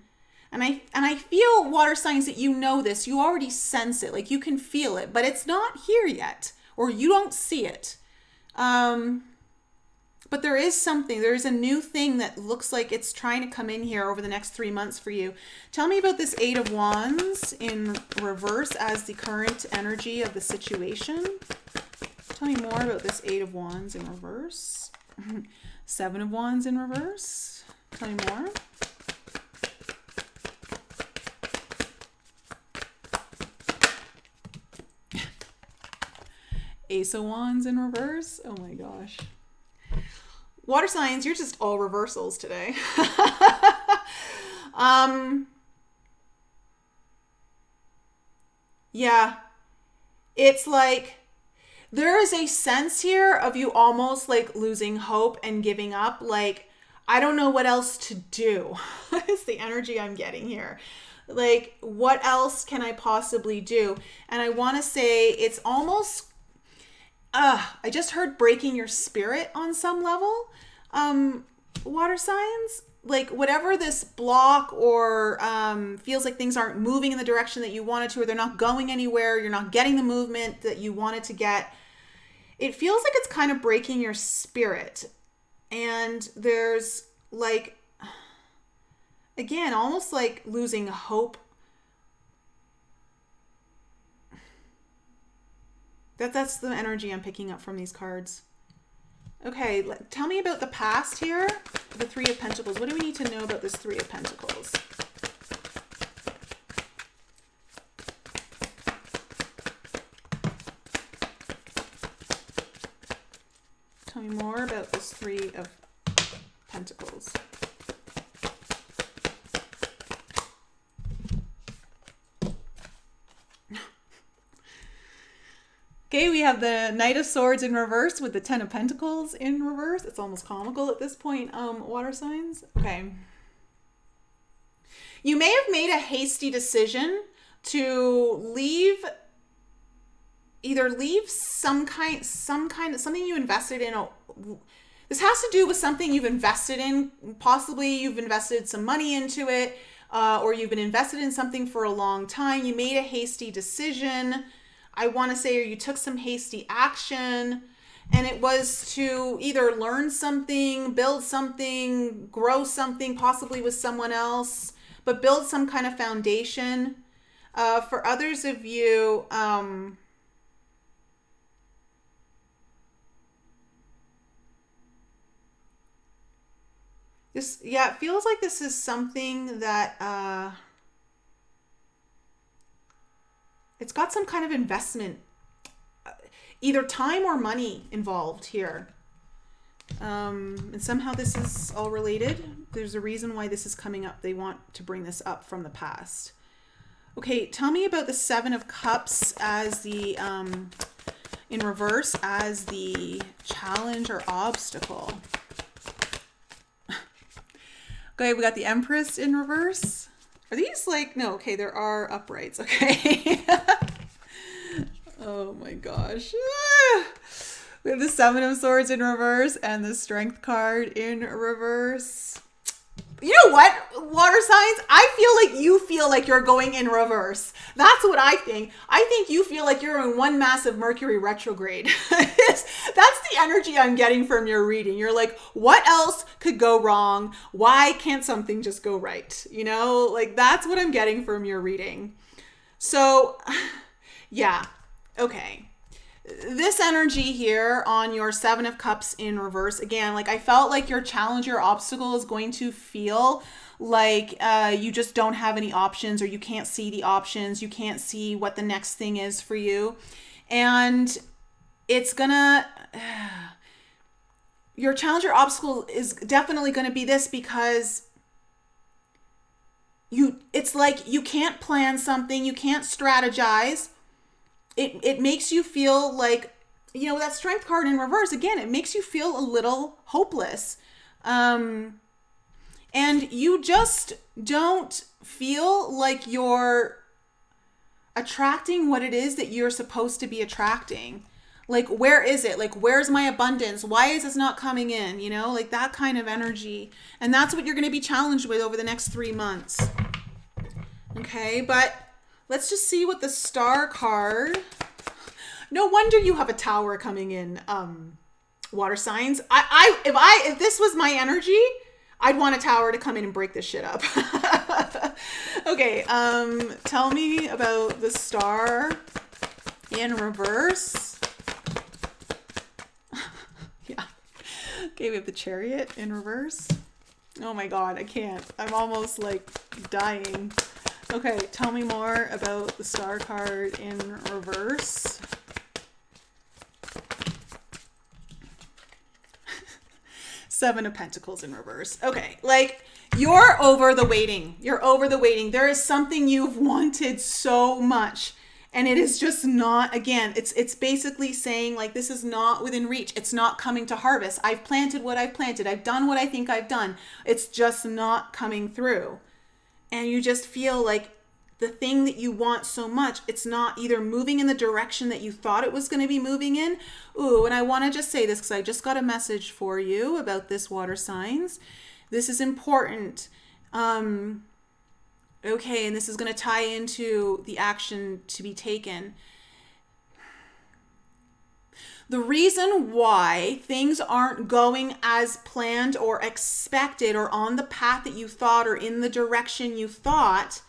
And I feel, water signs, that you know this. You already sense it. Like you can feel it, but it's not here yet, or you don't see it. But there is something. There is a new thing that looks like it's trying to come in here over the next 3 months for you. Tell me about this Eight of Wands in reverse as the current energy of the situation. Tell me more about this Eight of Wands in reverse. Seven of Wands in reverse. Tell me more. Ace of Wands in reverse. Oh my gosh. Water signs, you're just all reversals today. Yeah. It's like there is a sense here of you almost like losing hope and giving up. Like, I don't know what else to do. It's the energy I'm getting here. Like, what else can I possibly do? And I want to say it's almost, I just heard breaking your spirit on some level. Water signs, like whatever this block or feels like things aren't moving in the direction that you wanted to, or they're not going anywhere, you're not getting the movement that you wanted to get. It feels like it's kind of breaking your spirit. And there's like, again, almost like losing hope. That's the energy I'm picking up from these cards. Okay, tell me about the past here. The Three of Pentacles. What do we need to know about this Three of Pentacles? Tell me more about this Three of Pentacles. Okay, we have the Knight of Swords in reverse with the Ten of Pentacles in reverse. It's almost comical at this point, water signs. Okay. You may have made a hasty decision to either leave something you invested in. This has to do with something you've invested in. Possibly you've invested some money into it, or you've been invested in something for a long time. You made a hasty decision. I want to say, or you took some hasty action, and it was to either learn something, build something, grow something, possibly with someone else, but build some kind of foundation. For others of you, it feels like this is something that, it's got some kind of investment, either time or money involved here. And somehow this is all related. There's a reason why this is coming up. They want to bring this up from the past. Okay, tell me about the Seven of Cups as the, in reverse, as the challenge or obstacle. Okay, we got the Empress in reverse. Are these like, no, okay, there are uprights, okay. Oh my gosh. We have the Seven of Swords in reverse and the Strength card in reverse. You know what, water signs? I feel like you feel like you're going in reverse. That's what I think. I think you feel like you're in one massive Mercury retrograde. That's the energy I'm getting from your reading. You're like, what else could go wrong? Why can't something just go right? You know, like that's what I'm getting from your reading. So, yeah, okay. This energy here on your Seven of Cups in reverse, again, like I felt like your challenge, your obstacle is going to feel like you just don't have any options, or you can't see the options. You can't see what the next thing is for you. And it's gonna, your challenge or obstacle is definitely going to be this, because it's like you can't plan something, you can't strategize. It makes you feel like, you know, that Strength card in reverse, again, it makes you feel a little hopeless. And you just don't feel like you're attracting what it is that you're supposed to be attracting. Like, where is it? Like, where's my abundance? Why is this not coming in? You know, like that kind of energy. And that's what you're going to be challenged with over the next 3 months. Okay, but let's just see what the Star card. No wonder you have a Tower coming in, water signs. If this was my energy, I'd want a Tower to come in and break this shit up. Okay, tell me about the Star in reverse. Yeah. Okay, we have the Chariot in reverse. Oh my God, I can't. I'm almost like dying. Okay, tell me more about the Star card in reverse. Seven of Pentacles in reverse. Okay, like you're over the waiting. You're over the waiting. There is something you've wanted so much, and it is just not, again, it's basically saying like this is not within reach. It's not coming to harvest. I've planted what I've planted. I've done what I think I've done. It's just not coming through. And you just feel like the thing that you want so much, it's not either moving in the direction that you thought it was going to be moving in. Ooh, and I want to just say this because I just got a message for you about this, water signs. This is important. Okay, and this is going to tie into the action to be taken. The reason why things aren't going as planned or expected or on the path that you thought or in the direction you thought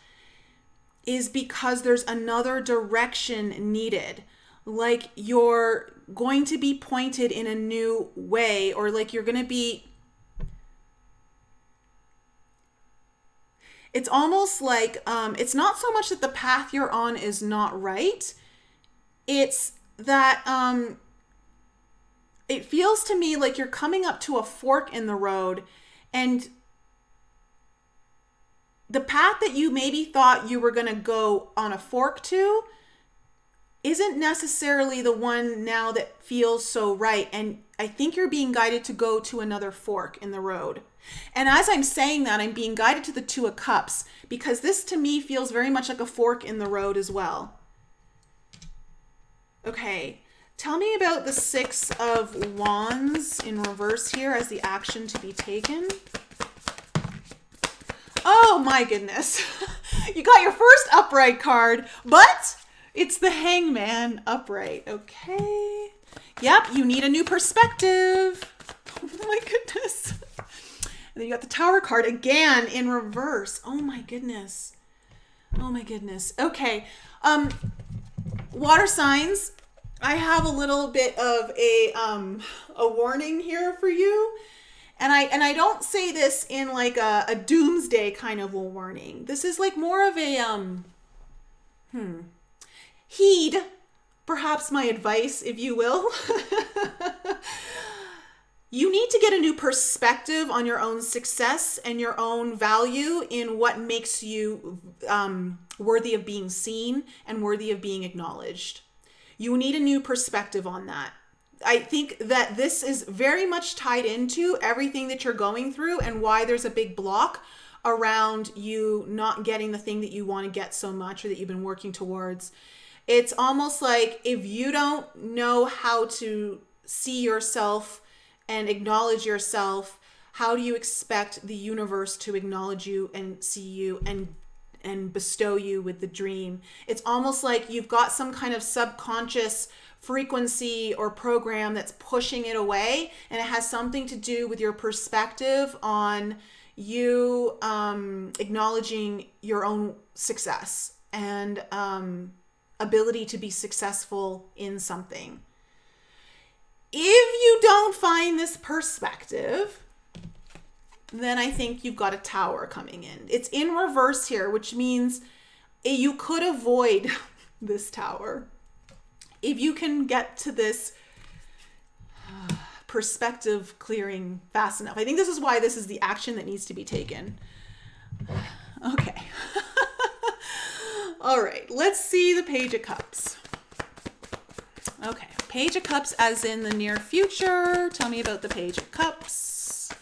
is because there's another direction needed. Like you're going to be pointed in a new way, or like you're going to be, it's almost like, it's not so much that the path you're on is not right. It's that, it feels to me like you're coming up to a fork in the road, and the path that you maybe thought you were going to go on a fork to isn't necessarily the one now that feels so right. And I think you're being guided to go to another fork in the road. And as I'm saying that, I'm being guided to the Two of Cups, because this to me feels very much like a fork in the road as well. Okay. Tell me about the Six of Wands in reverse here as the action to be taken. Oh my goodness. You got your first upright card, but it's the Hangman upright. Okay. Yep, you need a new perspective. Oh my goodness. And then you got the Tower card again in reverse. Oh my goodness. Oh my goodness. Okay. Water signs. I have a little bit of a warning here for you. And I don't say this in like a doomsday kind of a warning. This is like more of a heed perhaps my advice, if you will. You need to get a new perspective on your own success and your own value in what makes you worthy of being seen and worthy of being acknowledged. You need a new perspective on that. I think that this is very much tied into everything that you're going through and why there's a big block around you not getting the thing that you want to get so much or that you've been working towards. It's almost like if you don't know how to see yourself and acknowledge yourself, how do you expect the universe to acknowledge you and see you and bestow you with the dream? It's almost like you've got some kind of subconscious frequency or program that's pushing it away, and it has something to do with your perspective on you acknowledging your own success and ability to be successful in something. If you don't find this perspective, then I think you've got a Tower coming in. It's in reverse here, which means you could avoid this Tower if you can get to this perspective clearing fast enough. I think this is why this is the action that needs to be taken. Okay. All right, let's see the Page of Cups. Okay, Page of Cups as in the near future. Tell me about the Page of Cups.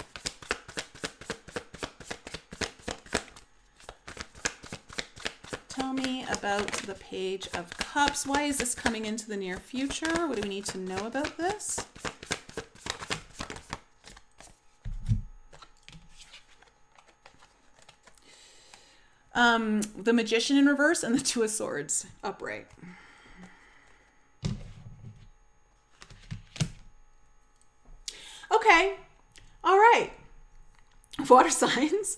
Tell me about the Page of Cups. Why is this coming into the near future? What do we need to know about this? The Magician in reverse and the Two of Swords upright. Okay. All right. Water signs.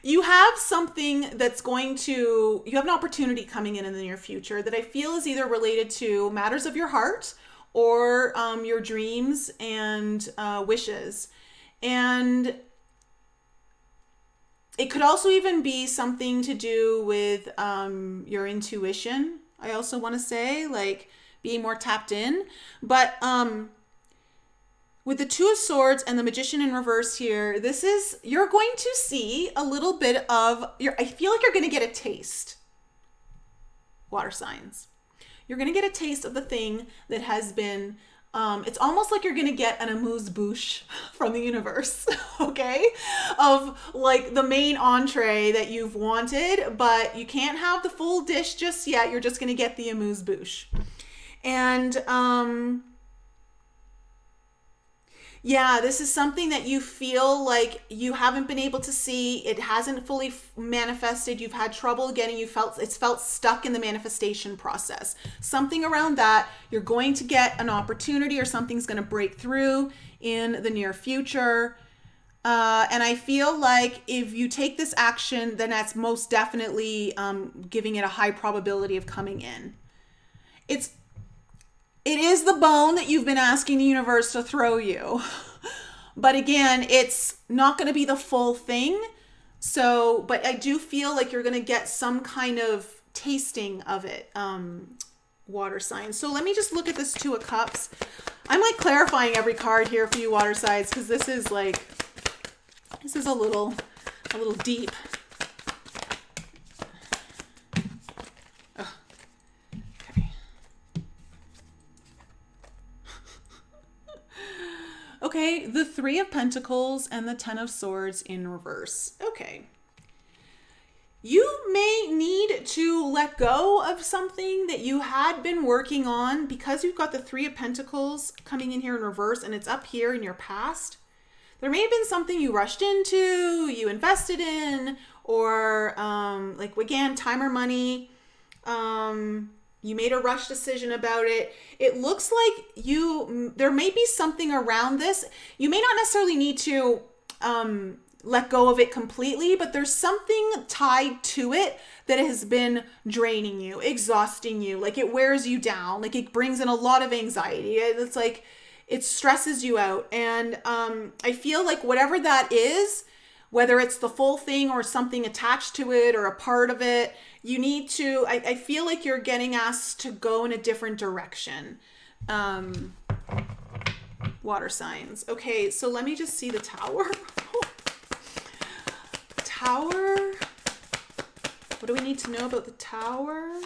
You have something that's you have an opportunity coming in the near future that I feel is either related to matters of your heart or your dreams and wishes. And it could also even be something to do with your intuition. I also want to say, like, being more tapped in. But with the Two of Swords and the Magician in reverse here, you're going to see a little bit of, I feel like you're going to get a taste. Water signs. You're going to get a taste of the thing that has been It's almost like you're going to get an amuse-bouche from the universe, okay? Of like the main entree that you've wanted, but you can't have the full dish just yet. You're just going to get the amuse-bouche. And yeah, this is something that you feel like you haven't been able to see. It hasn't fully manifested. You've had trouble getting, it's felt stuck in the manifestation process. Something around that, you're going to get an opportunity or something's going to break through in the near future. And I feel like if you take this action, then that's most definitely giving it a high probability of coming in. It is the bone that you've been asking the universe to throw you. But again, it's not going to be the full thing. So, but I do feel like you're going to get some kind of tasting of it, water signs. So let me just look at this Two of Cups. I'm like clarifying every card here for you water signs, because this is a little deep. Okay, the Three of Pentacles and the Ten of Swords in reverse. Okay. You may need to let go of something that you had been working on because you've got the Three of Pentacles coming in here in reverse and it's up here in your past. There may have been something you rushed into, you invested in, or like again, time or money. You made a rush decision about it. It looks like there may be something around this. You may not necessarily need to let go of it completely, but there's something tied to it that has been draining you, exhausting you. Like it wears you down. Like it brings in a lot of anxiety. It's like it stresses you out. And I feel like whatever that is, whether it's the full thing or something attached to it or a part of it, you need to, I feel like you're getting asked to go in a different direction. Water signs. Okay, so let me just see the Tower. Tower. What do we need to know about the Tower?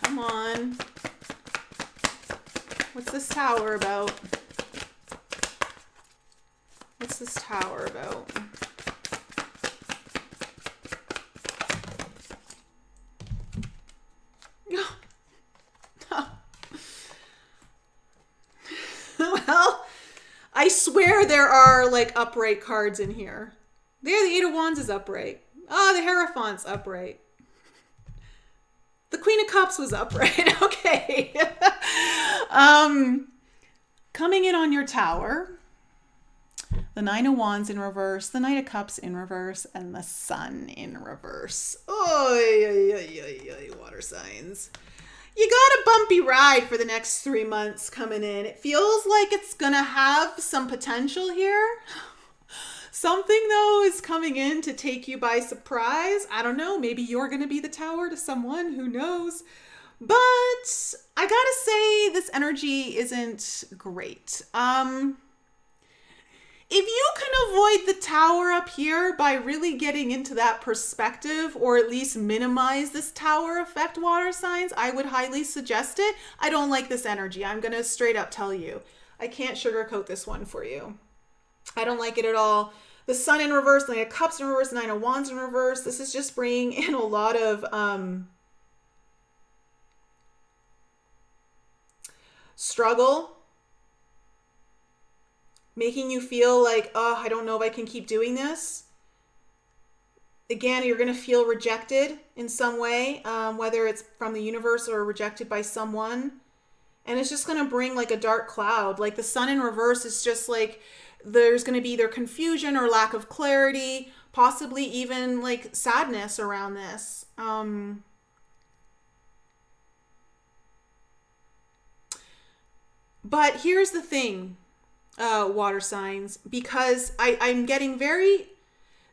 Come on. What's this Tower about? What's this Tower about? Well, I swear there are like upright cards in here. There, the Eight of Wands is upright. Oh, the Hierophant's upright. The Queen of Cups was upright. Okay. Coming in on your Tower, the Nine of Wands in reverse, the Knight of Cups in reverse, and the Sun in reverse. Oy, water signs. You got a bumpy ride for the next 3 months coming in. It feels like it's gonna have some potential here. Something though is coming in to take you by surprise. I don't know, maybe you're gonna be the Tower to someone, who knows? But I gotta say this energy isn't great. If you can avoid the Tower up here by really getting into that perspective, or at least minimize this Tower effect, water signs, I would highly suggest it. I don't like this energy. I'm going to straight up tell you. I can't sugarcoat this one for you. I don't like it at all. The Sun in reverse, the Nine of Cups in reverse, Nine of Wands in reverse. This is just bringing in a lot of struggle. Making you feel like, oh, I don't know if I can keep doing this. Again, you're going to feel rejected in some way, whether it's from the universe or rejected by someone. And it's just going to bring like a dark cloud. Like the Sun in reverse is just like, there's going to be either confusion or lack of clarity, possibly even like sadness around this. But here's the thing. Water signs, because I'm getting there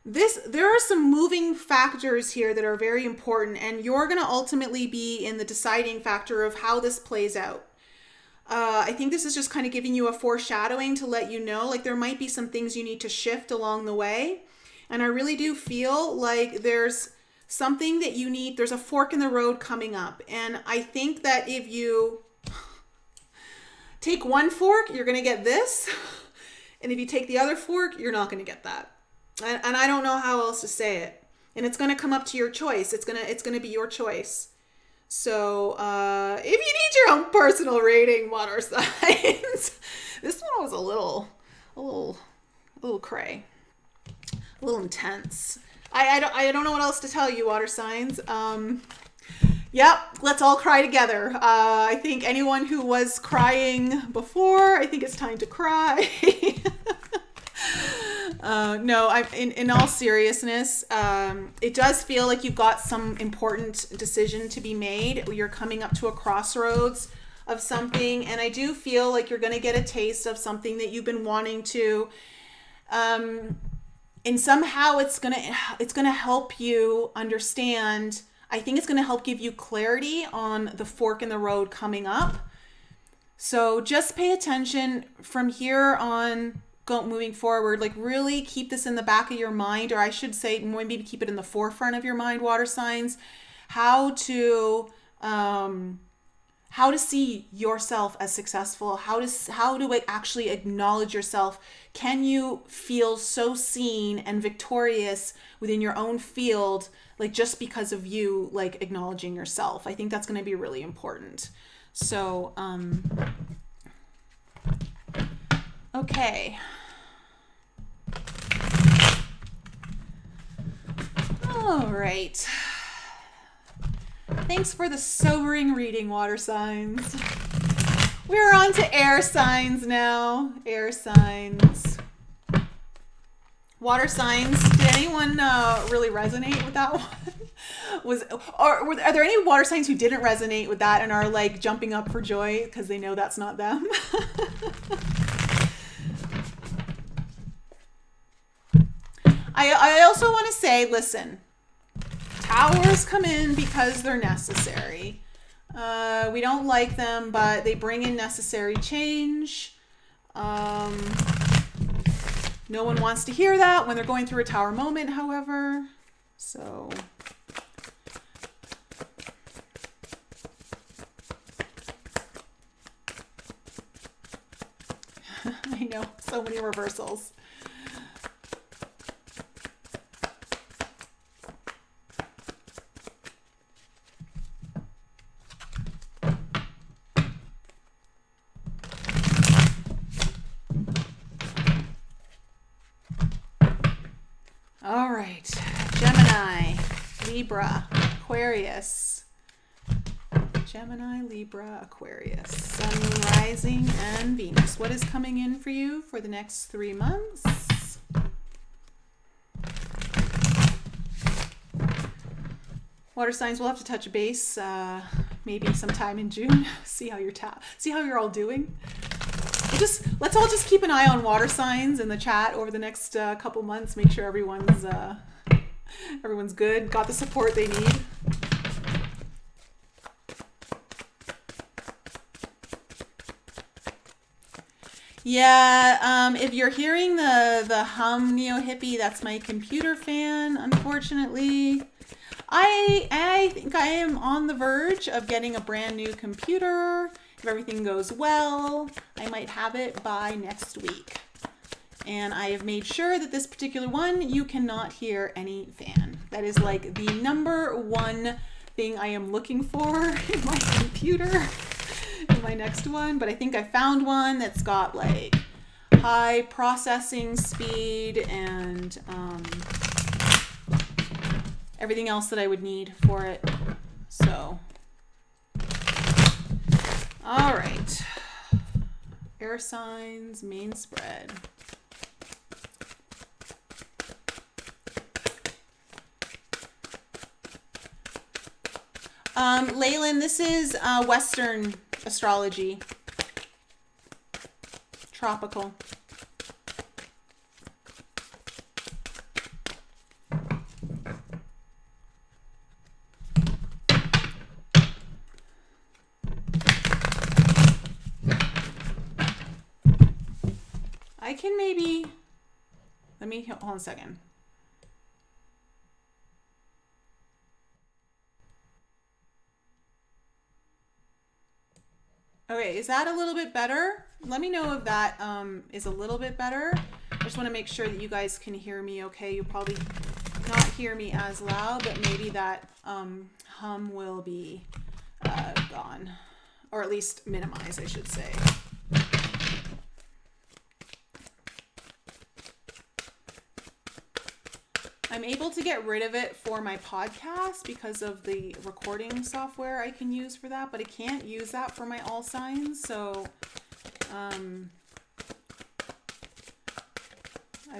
are some moving factors here that are very important, and you're going to ultimately be in the deciding factor of how this plays out. I think this is just kind of giving you a foreshadowing to let you know, like there might be some things you need to shift along the way. And I really do feel like there's something that you need, there's a fork in the road coming up. And I think that if you take one fork, you're going to get this. And if you take the other fork, you're not going to get that. And I don't know how else to say it. And it's going to come up to your choice. It's going to be your choice. So if you need your own personal rating, water signs, this one was a little cray, a little intense. I don't know what else to tell you, water signs. Yep, let's all cry together. I think anyone who was crying before, I think it's time to cry. No, in all seriousness, it does feel like you've got some important decision to be made. You're coming up to a crossroads of something, and I do feel like you're going to get a taste of something that you've been wanting to. And somehow it's gonna help you understand. I think it's gonna help give you clarity on the fork in the road coming up. So just pay attention from here on, moving forward. Like, really keep this in the back of your mind, or I should say maybe keep it in the forefront of your mind, water signs. How to see yourself as successful, how to actually acknowledge yourself. Can you feel so seen and victorious within your own field, like just because of you, like acknowledging yourself? I think that's going to be really important. So, okay. All right. Thanks for the sobering reading, water signs. We're on to air signs now. Air signs. Water signs. Did anyone really resonate with that one? Are there any water signs who didn't resonate with that and are like jumping up for joy because they know that's not them? I also want to say, listen, towers come in because they're necessary. We don't like them, but they bring in necessary change. No one wants to hear that when they're going through a tower moment, however. So I know, so many reversals. All right, Gemini, Libra, Aquarius. Gemini, Libra, Aquarius, Sun, Rising, and Venus. What is coming in for you for the next 3 months? Water signs, we'll have to touch base maybe sometime in June. See how you're all doing. Let's all just keep an eye on water signs in the chat over the next couple months. Make sure everyone's good, got the support they need. Yeah, if you're hearing the hum, Neo Hippie, that's my computer fan, unfortunately. I think I am on the verge of getting a brand new computer. If everything goes well, I might have it by next week. And I have made sure that this particular one, you cannot hear any fan. That is like the number one thing I am looking for in my computer, in my next one. But I think I found one that's got like high processing speed and everything else that I would need for it. So, all right. Air signs, main spread. Leyland, this is Western astrology. Tropical. I can maybe, let me, hold on a second. Okay, is that a little bit better? Let me know if that is a little bit better. I just want to make sure that you guys can hear me okay. You'll probably not hear me as loud, but maybe that hum will be gone. Or at least minimized, I should say. I'm able to get rid of it for my podcast because of the recording software I can use for that, but I can't use that for my all signs. So I've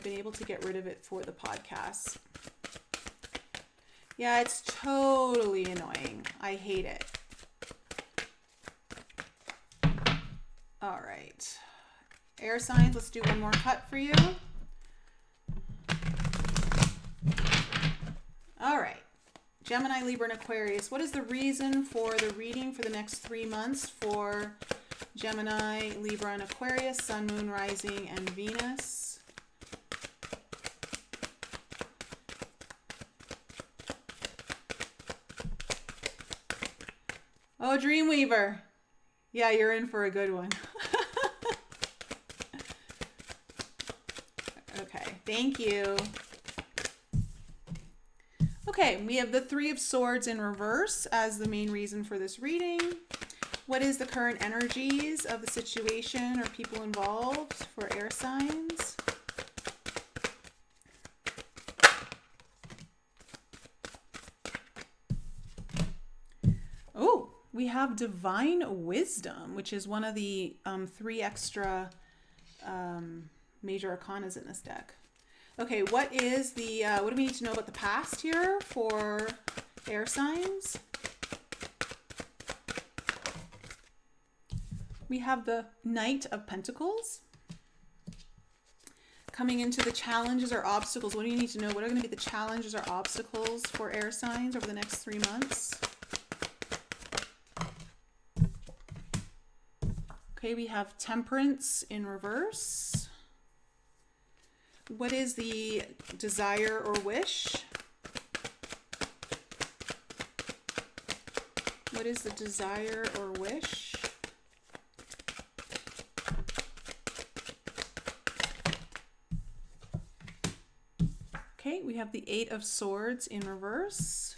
been able to get rid of it for the podcast. Yeah, it's totally annoying. I hate it. All right. Air signs, let's do one more cut for you. All right. Gemini, Libra, and Aquarius. What is the reason for the reading for the next 3 months for Gemini, Libra, and Aquarius, Sun, Moon, Rising, and Venus? Oh, Dreamweaver. Yeah, you're in for a good one. Okay, thank you. Okay, we have the Three of Swords in reverse as the main reason for this reading. What is the current energies of the situation or people involved for air signs? Oh, we have Divine Wisdom, which is one of the 3 extra major arcanas in this deck. Okay, what is the, what do we need to know about the past here for air signs? We have the Knight of Pentacles. Coming into the challenges or obstacles, what do you need to know? What are going to be the challenges or obstacles for air signs over the next 3 months? Okay, we have Temperance in reverse. What is the desire or wish? What is the desire or wish? Okay, we have the Eight of Swords in reverse.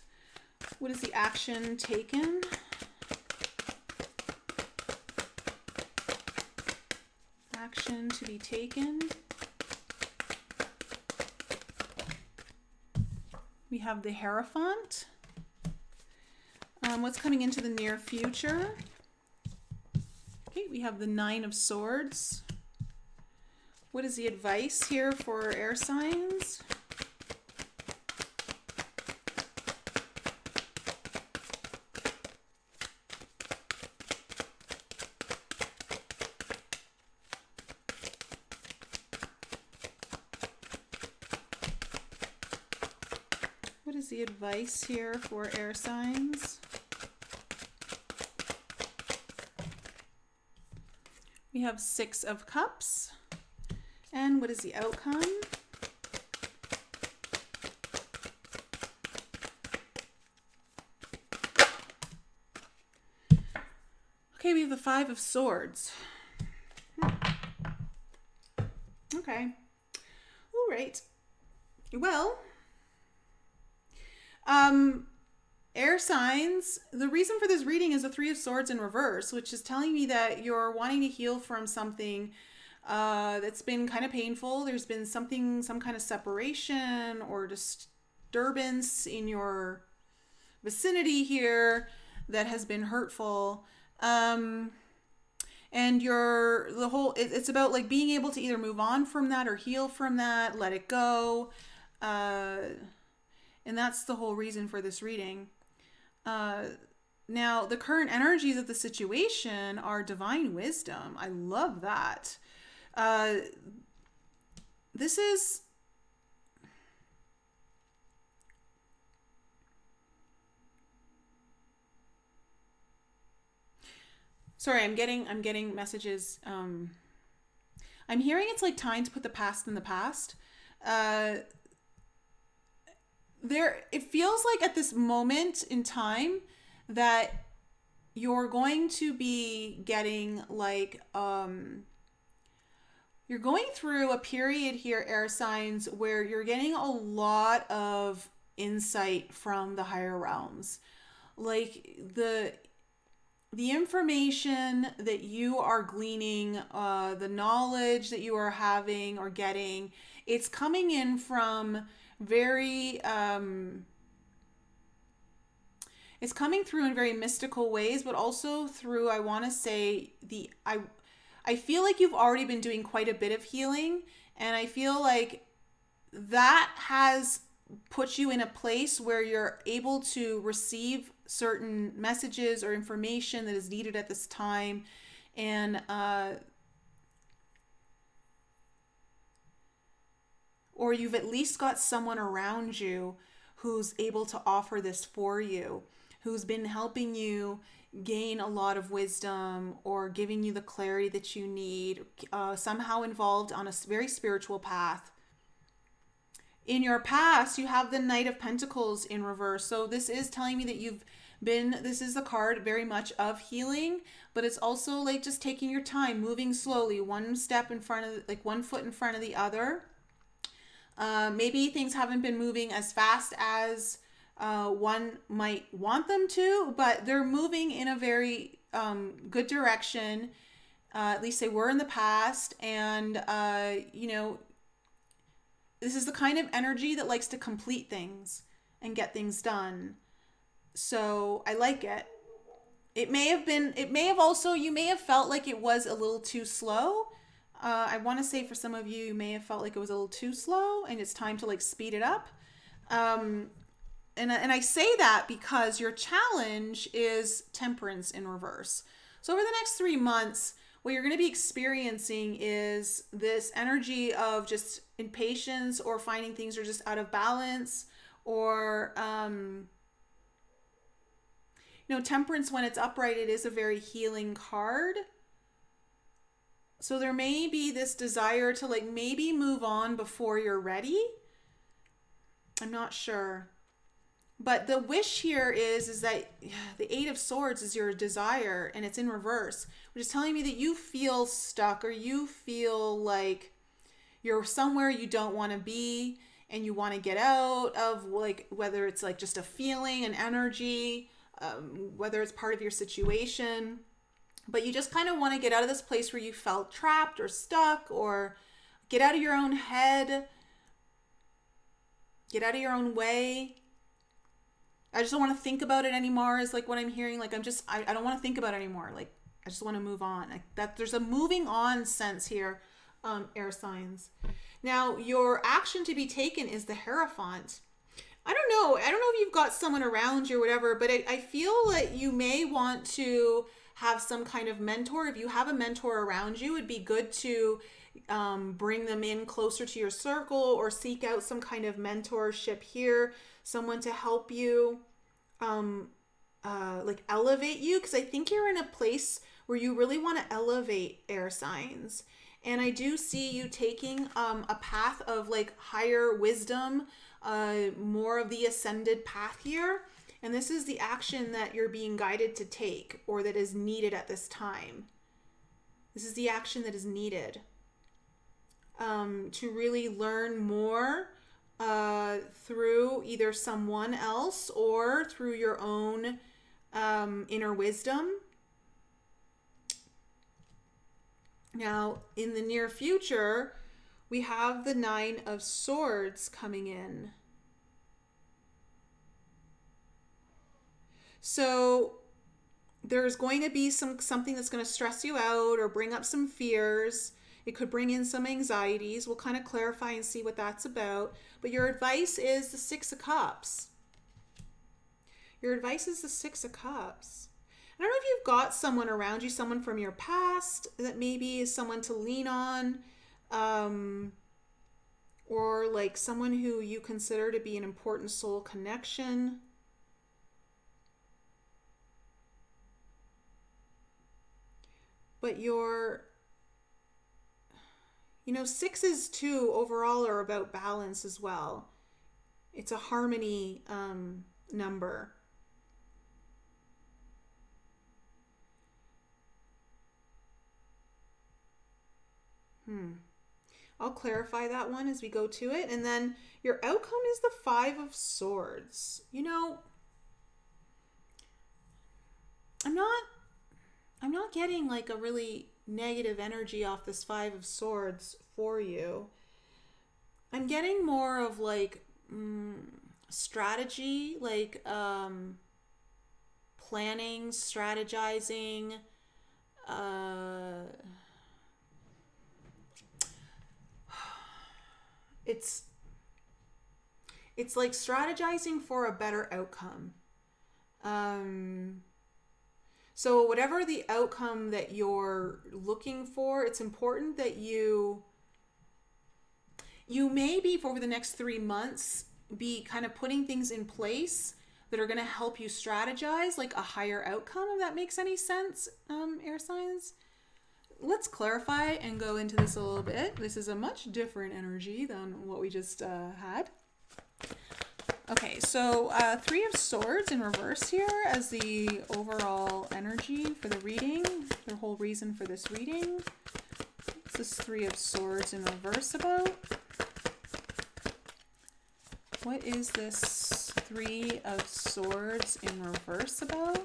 What is the action taken? Action to be taken. We have the Hierophant. What's coming into the near future? Okay, we have the Nine of Swords. What is the advice here for air signs? What is the advice here for air signs? We have Six of Cups. And what is the outcome? Okay, we have the Five of Swords. Okay. All right. Well, air signs, the reason for this reading is the Three of Swords in reverse, which is telling me that you're wanting to heal from something that's been kind of painful. There's been some kind of separation or disturbance in your vicinity here that has been hurtful. And it's about like being able to either move on from that or heal from that, let it go. And that's the whole reason for this reading. Now, the current energies of the situation are Divine Wisdom. I love that. This is... Sorry, I'm getting messages. I'm hearing it's like time to put the past in the past. It feels like at this moment in time that you're going to be getting like you're going through a period here, air signs, where you're getting a lot of insight from the higher realms. Like the information that you are gleaning, the knowledge that you are having or getting, it's coming in from very it's coming through in very mystical ways, but also through, I want to say, I feel like you've already been doing quite a bit of healing, and I feel like that has put you in a place where you're able to receive certain messages or information that is needed at this time. And or you've at least got someone around you who's able to offer this for you, who's been helping you gain a lot of wisdom or giving you the clarity that you need, somehow involved on a very spiritual path. In your past, you have the Knight of Pentacles in reverse. So this is telling me that this is the card very much of healing, but it's also like just taking your time, moving slowly, one step in front of, like one foot in front of the other. Maybe things haven't been moving as fast as one might want them to, but they're moving in a very good direction. At least they were in the past. And, this is the kind of energy that likes to complete things and get things done. So I like it. You may have felt like it was a little too slow. I want to say for some of you may have felt like it was a little too slow and it's time to like speed it up. And I say that because your challenge is Temperance in reverse. So over the next 3 months, what you're going to be experiencing is this energy of just impatience or finding things are just out of balance, or Temperance, when it's upright, it is a very healing card. So there may be this desire to like maybe move on before you're ready. I'm not sure. But the wish here is that the Eight of Swords is your desire, and it's in reverse, which is telling me that you feel stuck, or you feel like you're somewhere you don't want to be and you want to get out of, like, whether it's like just a feeling, an energy, whether it's part of your situation, but you just kind of want to get out of this place where you felt trapped or stuck, or get out of your own head, get out of your own way. I just don't want to think about it anymore is like what I'm hearing. Like I don't want to think about it anymore. Like I just want to move on. Like that there's a moving on sense here, air signs. Now your action to be taken is the Hierophant. I don't know if you've got someone around you or whatever, but I feel that you may want to have some kind of mentor. If you have a mentor around you, it'd be good to bring them in closer to your circle, or seek out some kind of mentorship here, someone to help you like elevate you, because I think you're in a place where you really want to elevate, air signs. And I do see you taking a path of like higher wisdom, more of the ascended path here. And this is the action that you're being guided to take, or that is needed at this time. This is the action that is needed to really learn more through either someone else or through your own inner wisdom. Now, in the near future, we have the Nine of Swords coming in. So there's going to be something that's going to stress you out or bring up some fears. It could bring in some anxieties. We'll kind of clarify and see what that's about. But your advice is the Six of Cups. Your advice is the Six of Cups. I don't know if you've got someone around you, someone from your past that maybe is someone to lean on, or like someone who you consider to be an important soul connection. But sixes too overall are about balance as well. It's a harmony number. I'll clarify that one as we go to it. And then your outcome is the Five of Swords. You know, I'm not getting like a really negative energy off this Five of Swords for you. I'm getting more of like strategy, like planning, strategizing, it's like strategizing for a better outcome. So whatever the outcome that you're looking for, it's important that you may be, for over the next 3 months, be kind of putting things in place that are going to help you strategize like a higher outcome, if that makes any sense, air signs. Let's clarify and go into this a little bit. This is a much different energy than what we just had. Okay, so Three of Swords in reverse here as the overall energy for the reading, the whole reason for this reading. What's this Three of Swords in reverse about? What is this Three of Swords in reverse about?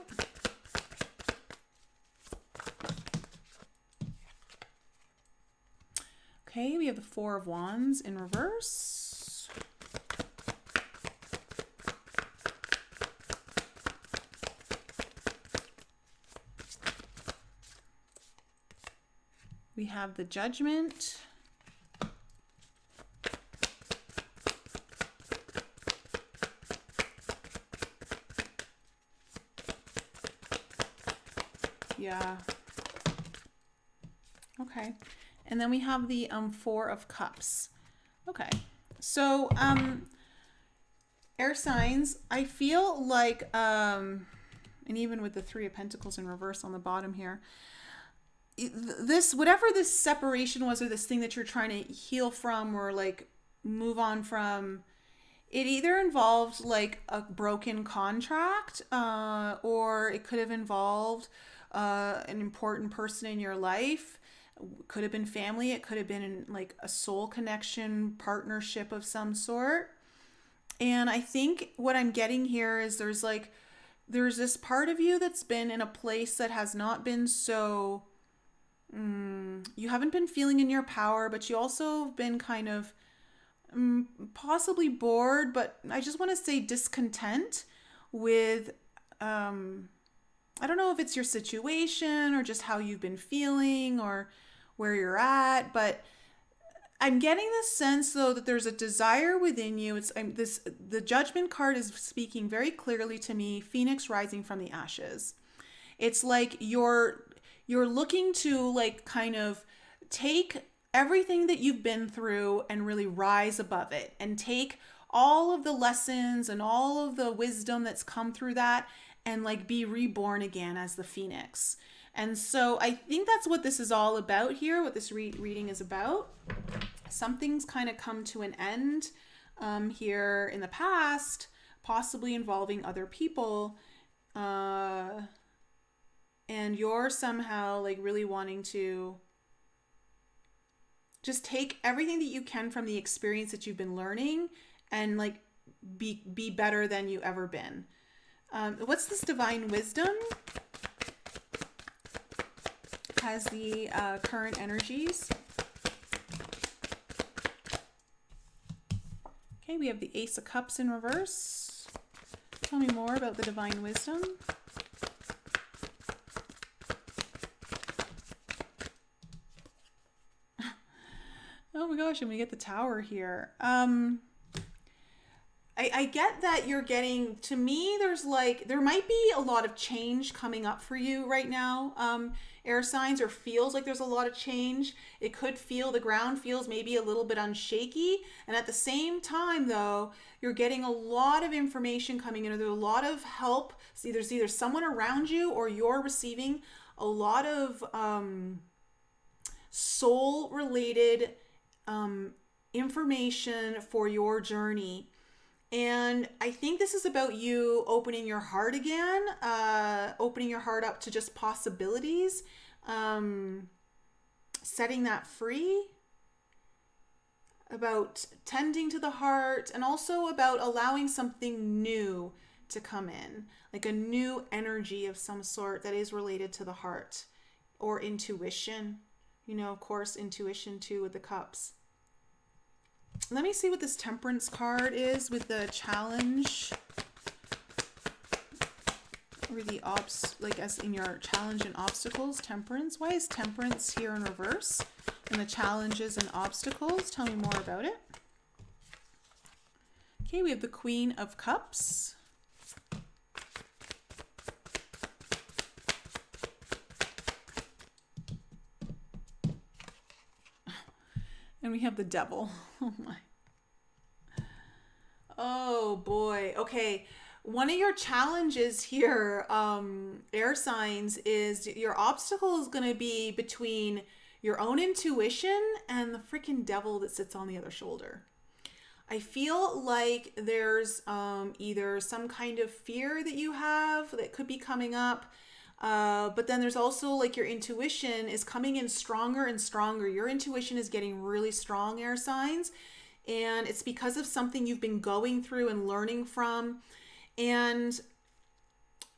Okay, we have the Four of Wands in reverse. We have the Judgment. Yeah. Okay. And then we have the Four of Cups. Okay. So, air signs, I feel like, and even with the Three of Pentacles in reverse on the bottom here, this, whatever this separation was, or this thing that you're trying to heal from or like move on from, it either involved like a broken contract, or it could have involved an important person in your life. Could have been family. It could have been like a soul connection, partnership of some sort. And I think what I'm getting here is there's this part of you that's been in a place that has not been so, you haven't been feeling in your power, but you also have been kind of possibly bored, but I just want to say discontent with, I don't know if it's your situation or just how you've been feeling or where you're at, but I'm getting the sense though that there's a desire within you. The Judgment card is speaking very clearly to me, Phoenix rising from the ashes. It's like you're looking to like kind of take everything that you've been through and really rise above it and take all of the lessons and all of the wisdom that's come through that and like be reborn again as the Phoenix. And so I think that's what this is all about here, what this reading is about. Something's kind of come to an end here in the past, possibly involving other people. And you're somehow like really wanting to just take everything that you can from the experience that you've been learning and like be better than you ever been. What's this Divine Wisdom? Has the current energies. Okay, we have the Ace of Cups in reverse. Tell me more about the Divine Wisdom. Oh my gosh, and we get the Tower here. I get that you're getting, to me, there might be a lot of change coming up for you right now, air signs, or feels like there's a lot of change. It could feel, the ground feels maybe a little bit unshaky. And at the same time, though, you're getting a lot of information coming in. There's a lot of help. See, there's either someone around you or you're receiving a lot of soul-related information for your journey. And I think this is about you opening your heart again, opening your heart up to just possibilities. setting that free, about tending to the heart, and also about allowing something new to come in, like a new energy of some sort that is related to the heart or intuition. You know, of course, intuition too with the cups. Let me see what this Temperance card is with the challenge or the like as in your challenge and obstacles, Temperance. Why is Temperance here in reverse? And the challenges and obstacles. Tell me more about it. Okay, we have the Queen of Cups. And we have the Devil. Oh my. Oh boy. Okay. One of your challenges here, air signs, is your obstacle is going to be between your own intuition and the freaking devil that sits on the other shoulder. I feel like there's either some kind of fear that you have that could be coming up. But then there's also like your intuition is coming in stronger and stronger. Your intuition is getting really strong, air signs. And it's because of something you've been going through and learning from. And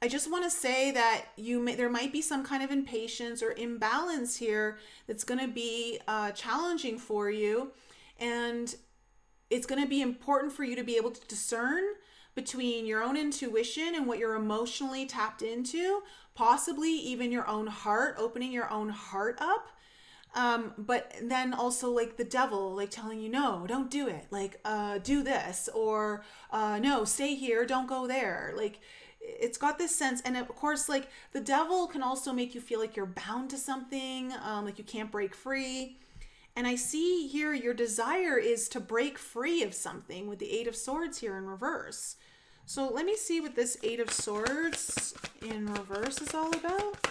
I just want to say that there might be some kind of impatience or imbalance here that's going to be challenging for you. And it's going to be important for you to be able to discern between your own intuition and what you're emotionally tapped into, possibly even your own heart, opening your own heart up. But then also like the devil, like telling you, no, don't do it. Like, do this, or no, stay here, don't go there. Like, it's got this sense. And of course, like the devil can also make you feel like you're bound to something, like you can't break free. And I see here your desire is to break free of something with the Eight of Swords here in reverse. So let me see what this Eight of Swords in reverse is all about.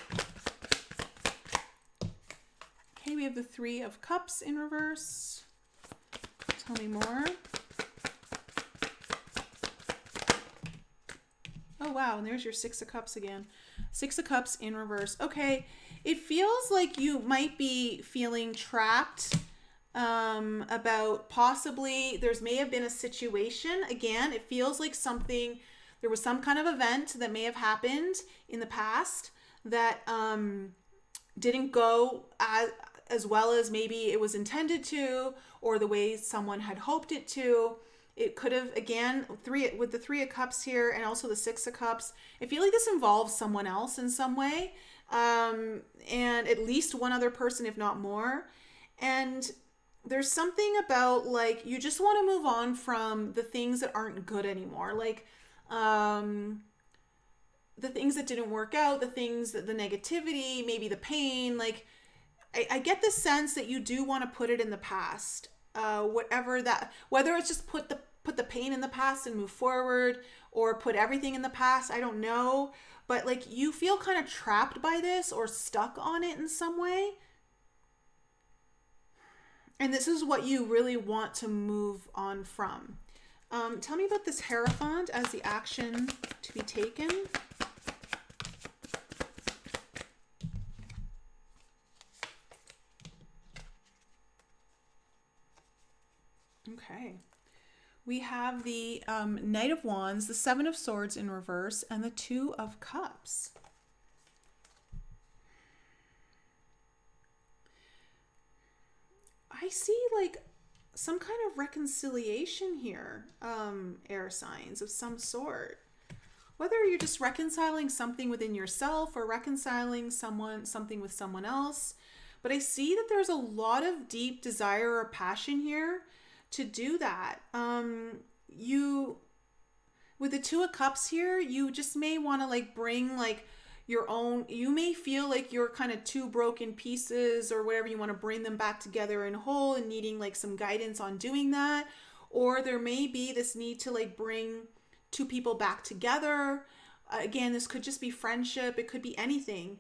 Okay, we have the Three of Cups in reverse. Tell me more. Oh, wow, and there's your Six of Cups again. Six of Cups in reverse. Okay, it feels like you might be feeling trapped about possibly, may have been a situation. Again, it feels like there was some kind of event that may have happened in the past that didn't go as well as maybe it was intended to, or the way someone had hoped it to. It could have, again, with the Three of Cups here and also the Six of Cups, I feel like this involves someone else in some way, and at least one other person, if not more. And there's something about like you just want to move on from the things that aren't good anymore, like the things that didn't work out, the negativity, maybe the pain. Like I get the sense that you do want to put it in the past. Whether it's just put the pain in the past and move forward, or put everything in the past, I don't know. But like you feel kind of trapped by this or stuck on it in some way. And this is what you really want to move on from. Tell me about this Hierophant as the action to be taken. Okay. We have the Knight of Wands, the Seven of Swords in reverse, and the Two of Cups. I see like some kind of reconciliation here, air signs of some sort. Whether you're just reconciling something within yourself or reconciling something with someone else. But I see that there's a lot of deep desire or passion here to do that. With the Two of Cups here, you just may want to like bring like your own, you may feel like you're kind of two broken pieces or whatever, you want to bring them back together in whole and needing like some guidance on doing that. Or there may be this need to like bring two people back together. Again, this could just be friendship. It could be anything.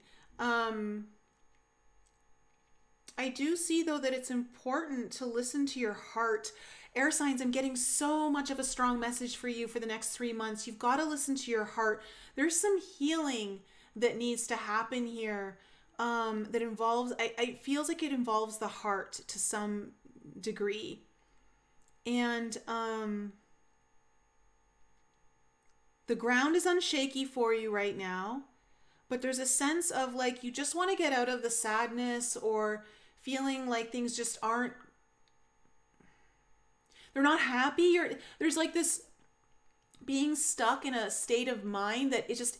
I do see though that it's important to listen to your heart. Air signs, I'm getting so much of a strong message for you for the next 3 months. You've got to listen to your heart. There's some healing that needs to happen here that involves, I feels like it involves the heart to some degree. And the ground is unshaky for you right now, but there's a sense of like you just want to get out of the sadness or feeling like things just aren't, they're not happy. There's like this being stuck in a state of mind that it's just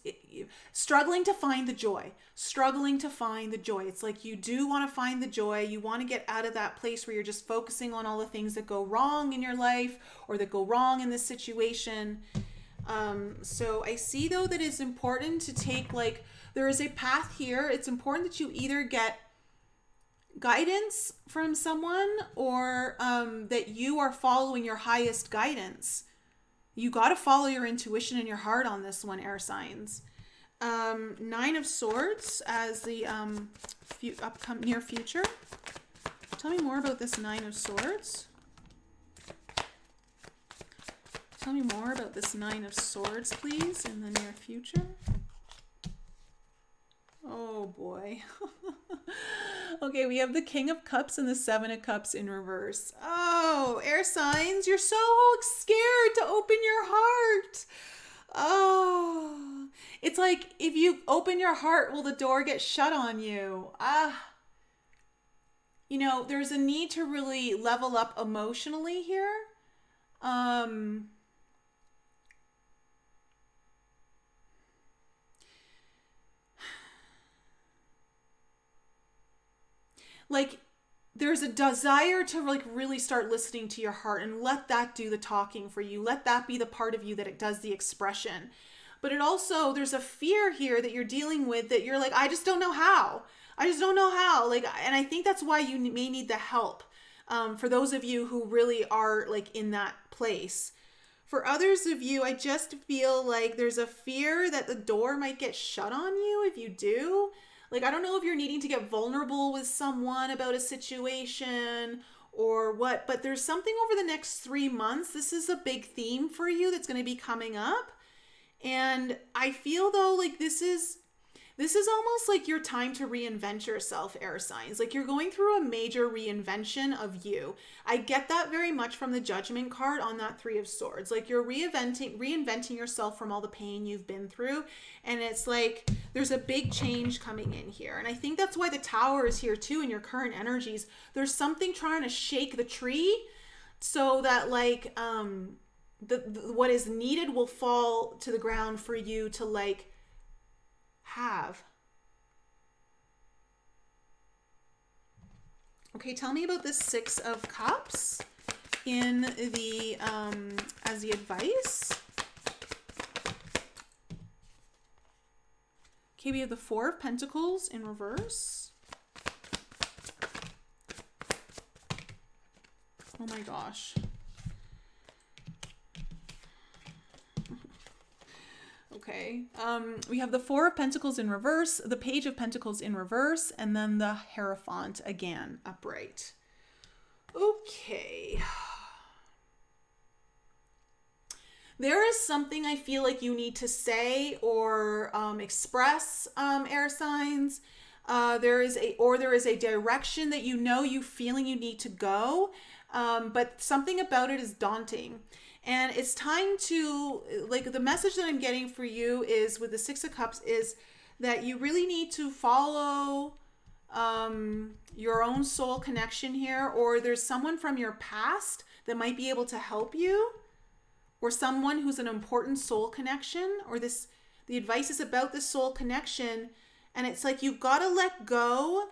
struggling to find the joy, struggling to find the joy. It's like you do want to find the joy. You want to get out of that place where you're just focusing on all the things that go wrong in your life or that go wrong in this situation. So I see though that it's important to take, like, there is a path here. It's important that you either get guidance from someone or that you are following your highest guidance. You got to follow your intuition and your heart on this one, air signs. Nine of Swords as the near future. Tell me more about this Nine of Swords. Tell me more about this Nine of Swords, please, in the near future. Oh boy. Okay, we have the King of Cups and the Seven of Cups in reverse. Oh, air signs, you're so scared to open your heart. Oh, it's like if you open your heart, will the door get shut on you? You know, there's a need to really level up emotionally here. Like there's a desire to like really start listening to your heart and let that do the talking for you. Let that be the part of you that it does the expression. But it also, there's a fear here that you're dealing with that you're like, I just don't know how. I just don't know how. Like, and I think that's why you may need the help. For those of you who really are like in that place. For others of you, I just feel like there's a fear that the door might get shut on you if you do. Like, I don't know if you're needing to get vulnerable with someone about a situation or what, but there's something over the next 3 months. This is a big theme for you that's going to be coming up. And I feel though, like this is almost like your time to reinvent yourself, air signs. Like you're going through a major reinvention of you. I get that very much from the Judgment card on that Three of Swords. Like you're reinventing yourself from all the pain you've been through. And it's like there's a big change coming in here. And I think that's why the Tower is here too in your current energies. There's something trying to shake the tree so that like what is needed will fall to the ground for you to like have. Okay, tell me about this Six of Cups in the as the advice. Okay, we have the Four of Pentacles in reverse. Oh my gosh. Okay, we have the Four of Pentacles in reverse, the Page of Pentacles in reverse, and then the Hierophant again, upright. Okay. There is something I feel like you need to say or express, air signs. There is a direction that you feeling you need to go, but something about it is daunting. And it's time to, like, the message that I'm getting for you is with the Six of Cups is that you really need to follow your own soul connection here, or there's someone from your past that might be able to help you, or someone who's an important soul connection, or the advice is about the soul connection. And it's like you've got to let go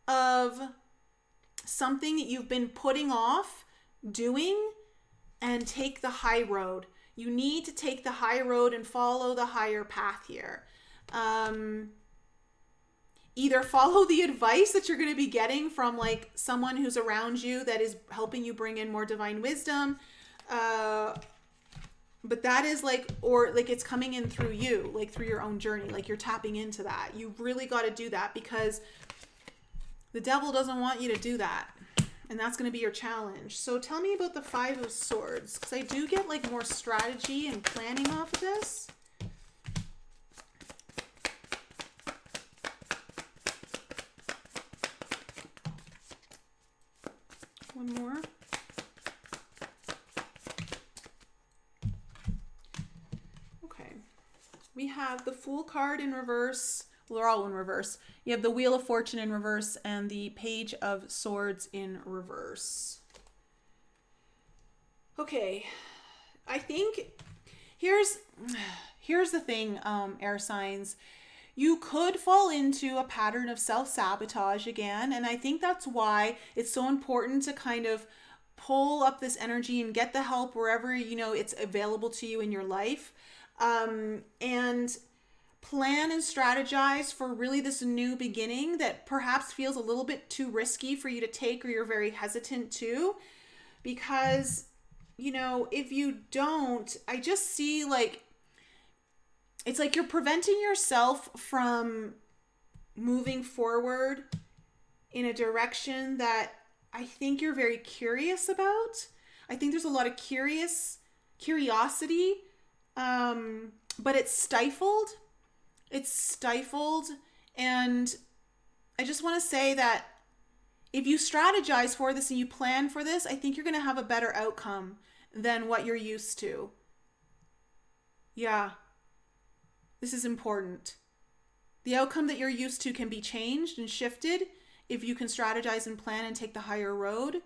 of something that you've been putting off doing and take the high road. You need to take the high road and follow the higher path here. Either follow the advice that you're going to be getting from like someone who's around you that is helping you bring in more divine wisdom. But that is like, or like it's coming in through you, like through your own journey, like you're tapping into that. You've really got to do that because the devil doesn't want you to do that. And that's going to be your challenge. So tell me about the Five of Swords, because I do get like more strategy and planning off of this. One more. Okay. We have the Fool card in reverse. Well, they're all in reverse. You have the Wheel of Fortune in reverse and the Page of Swords in reverse. Okay. I think here's the thing, air signs. You could fall into a pattern of self-sabotage again, and I think that's why it's so important to kind of pull up this energy and get the help wherever it's available to you in your life, and plan and strategize for really this new beginning that perhaps feels a little bit too risky for you to take, or you're very hesitant to, because if you don't, I just see it's like you're preventing yourself from moving forward in a direction that I think you're very curious about. I think there's a lot of curiosity, but it's stifled. It's stifled. And I just want to say that if you strategize for this and you plan for this, I think you're going to have a better outcome than what you're used to. Yeah. This is important. The outcome that you're used to can be changed and shifted if you can strategize and plan and take the higher road,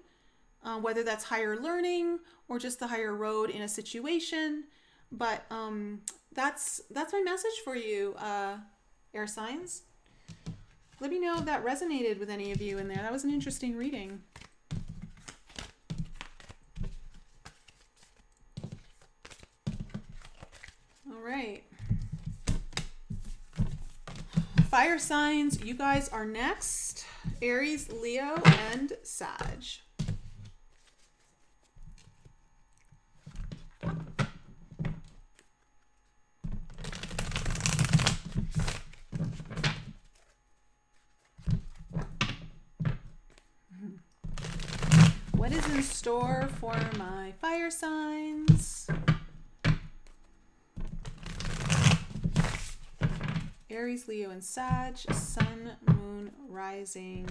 whether that's higher learning or just the higher road in a situation. But that's my message for you, air signs. Let me know if that resonated with any of you in there. That was an interesting reading. All right. Fire signs, you guys are next. Aries, Leo, and Sag. What is in store for my fire signs? Aries, Leo, and Sag, Sun, Moon, Rising.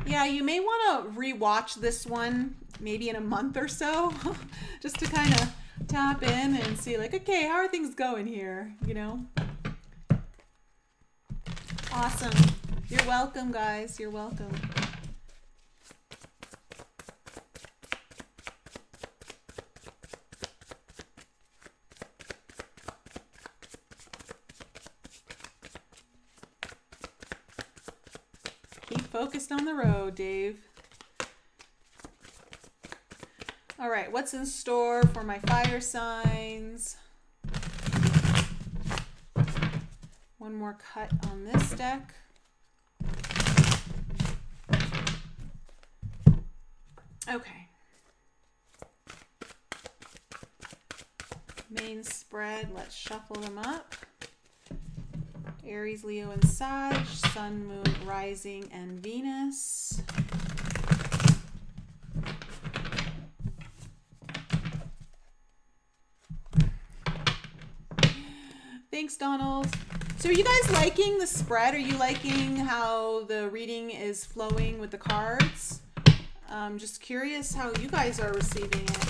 Yeah, you may want to rewatch this one maybe in a month or so, just to kind of tap in and see okay, how are things going here, Awesome. You're welcome, guys. You're welcome. Keep focused on the road, Dave. All right, what's in store for my fire signs? One more cut on this deck. Okay. Main spread, let's shuffle them up. Aries, Leo, and Sag, Sun, Moon, Rising, and Venus. Thanks, Donald. So are you guys liking the spread? Are you liking how the reading is flowing with the cards? I'm just curious how you guys are receiving it.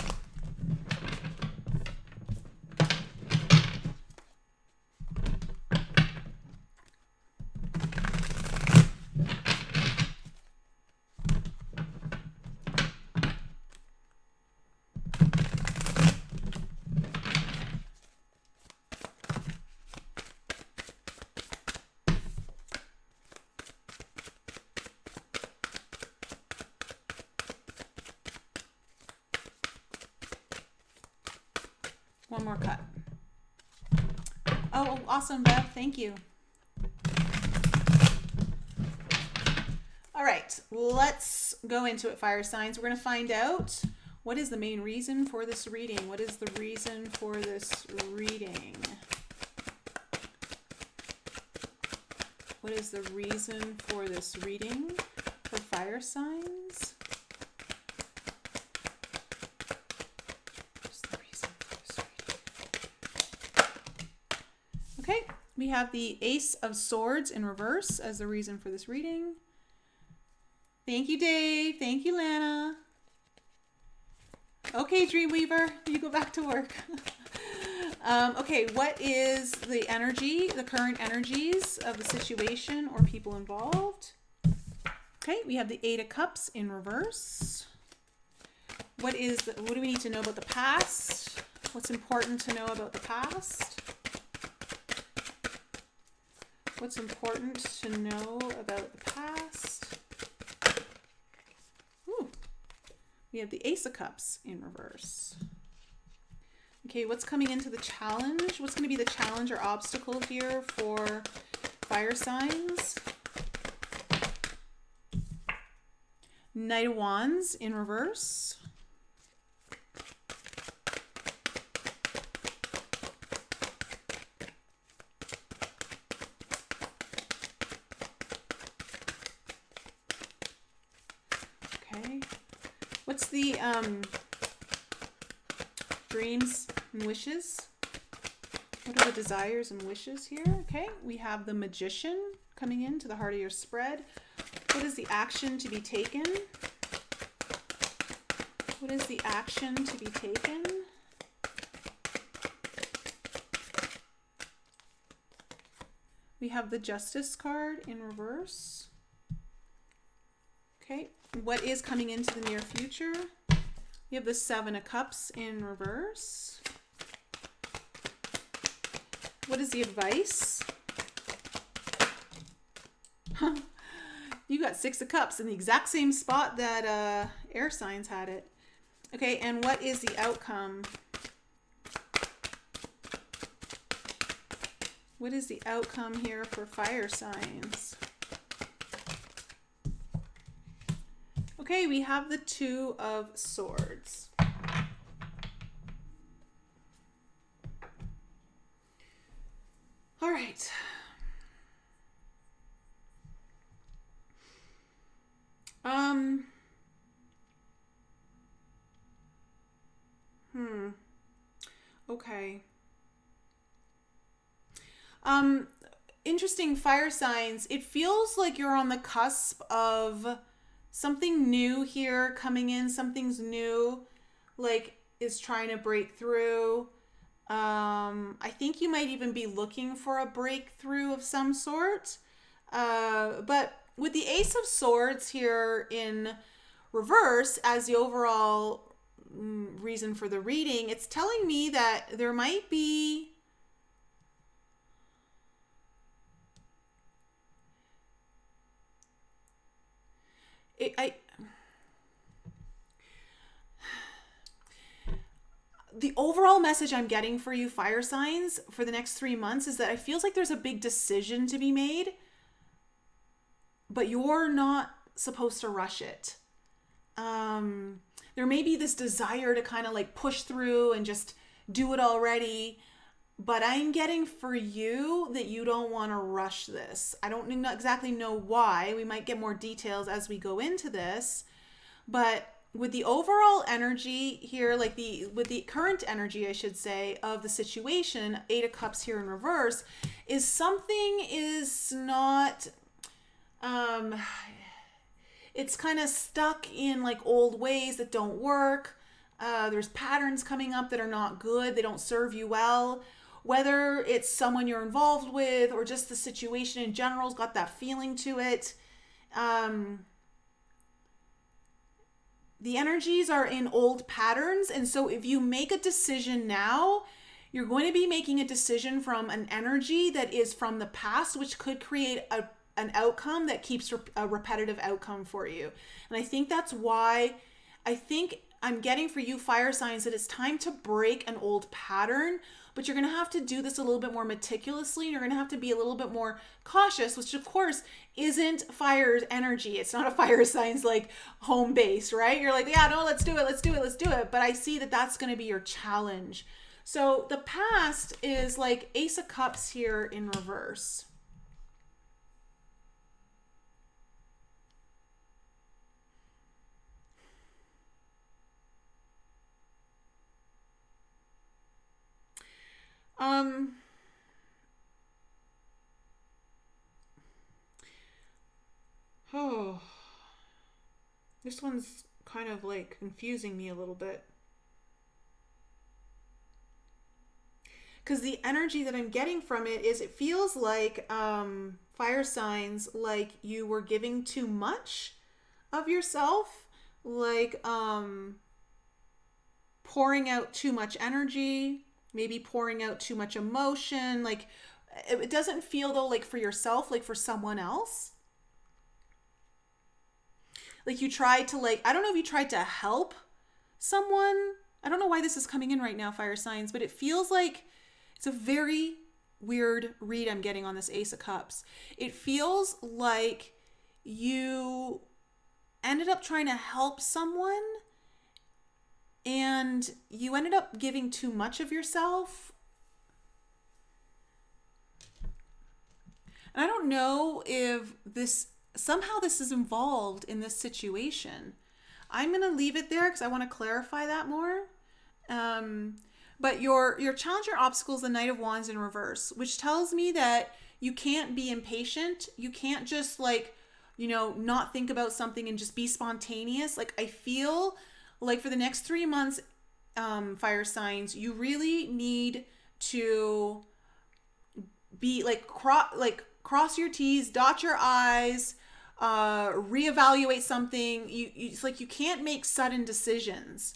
One more cut. Oh, awesome, Bev. Thank you. All right, let's go into it, fire signs. We're going to find out what is the main reason for this reading. What is the reason for this reading? What is the reason for this reading for fire signs? What's the reason for this reading? Okay, we have the Ace of Swords in reverse as the reason for this reading. Thank you, Dave. Thank you, Lana. Okay, Dreamweaver, you go back to work. Okay, what is the energy, the current energies of the situation or people involved? Okay, we have the Eight of Cups in reverse. What do we need to know about the past? What's important to know about the past? What's important to know about the past? Ooh, we have the Ace of Cups in reverse. Okay, what's coming into the challenge? What's going to be the challenge or obstacle here for fire signs? Knight of Wands in reverse. Okay. What's the dreams and wishes? What are the desires and wishes here? Okay, we have the Magician coming into the heart of your spread. What is the action to be taken? What is the action to be taken? We have the Justice card in reverse. Okay, what is coming into the near future? We have the Seven of Cups in reverse. What is the advice? You got Six of Cups in the exact same spot that air signs had it. Okay, and what is the outcome? What is the outcome here for fire signs? Okay, we have the Two of Swords. All right. Okay. Interesting, fire signs. It feels like you're on the cusp of something new here coming in. Something's new, like, is trying to break through. I think you might even be looking for a breakthrough of some sort. But with the Ace of Swords here in reverse as the overall reason for the reading, it's telling me that there might be the overall message I'm getting for you, fire signs, for the next 3 months is that it feels like there's a big decision to be made, but you're not supposed to rush it. There may be this desire to kind of like push through and just do it already, but I'm getting for you that you don't want to rush this. I don't exactly know why. We might get more details as we go into this, but with the overall energy here, like with the current energy, I should say, of the situation, Eight of Cups here in reverse, is something is not, it's kind of stuck in like old ways that don't work. There's patterns coming up that are not good. They don't serve you well. Whether it's someone you're involved with or just the situation in general's got that feeling to it. The energies are in old patterns. And so if you make a decision now, you're going to be making a decision from an energy that is from the past, which could create an outcome that keeps a repetitive outcome for you. And I think that's why I think I'm getting for you, fire signs, that it's time to break an old pattern, but you're going to have to do this a little bit more meticulously. And you're going to have to be a little bit more cautious, which of course isn't fire's energy. It's not a fire sign's like home base, right? You're like, yeah, no, let's do it. But I see that that's going to be your challenge. So the past is like Ace of Cups here in reverse. Oh, this one's kind of like confusing me a little bit. Because the energy that I'm getting from it is it feels like fire signs, like you were giving too much of yourself, like pouring out too much energy, maybe pouring out too much emotion. Like it doesn't feel though like for yourself, like for someone else. Like you tried to like, I don't know if you tried to help someone. I don't know why this is coming in right now, fire signs, but it feels like it's a very weird read I'm getting on this Ace of Cups. It feels like you ended up trying to help someone and you ended up giving too much of yourself. And I don't know if somehow this is involved in this situation. I'm going to leave it there because I want to clarify that more. But your challenge, your obstacle is the Knight of Wands in reverse, which tells me that you can't be impatient. You can't just like, not think about something and just be spontaneous. Like I feel like for the next 3 months, fire signs, you really need to be like, cross your T's, dot your I's, reevaluate something. It's like you can't make sudden decisions.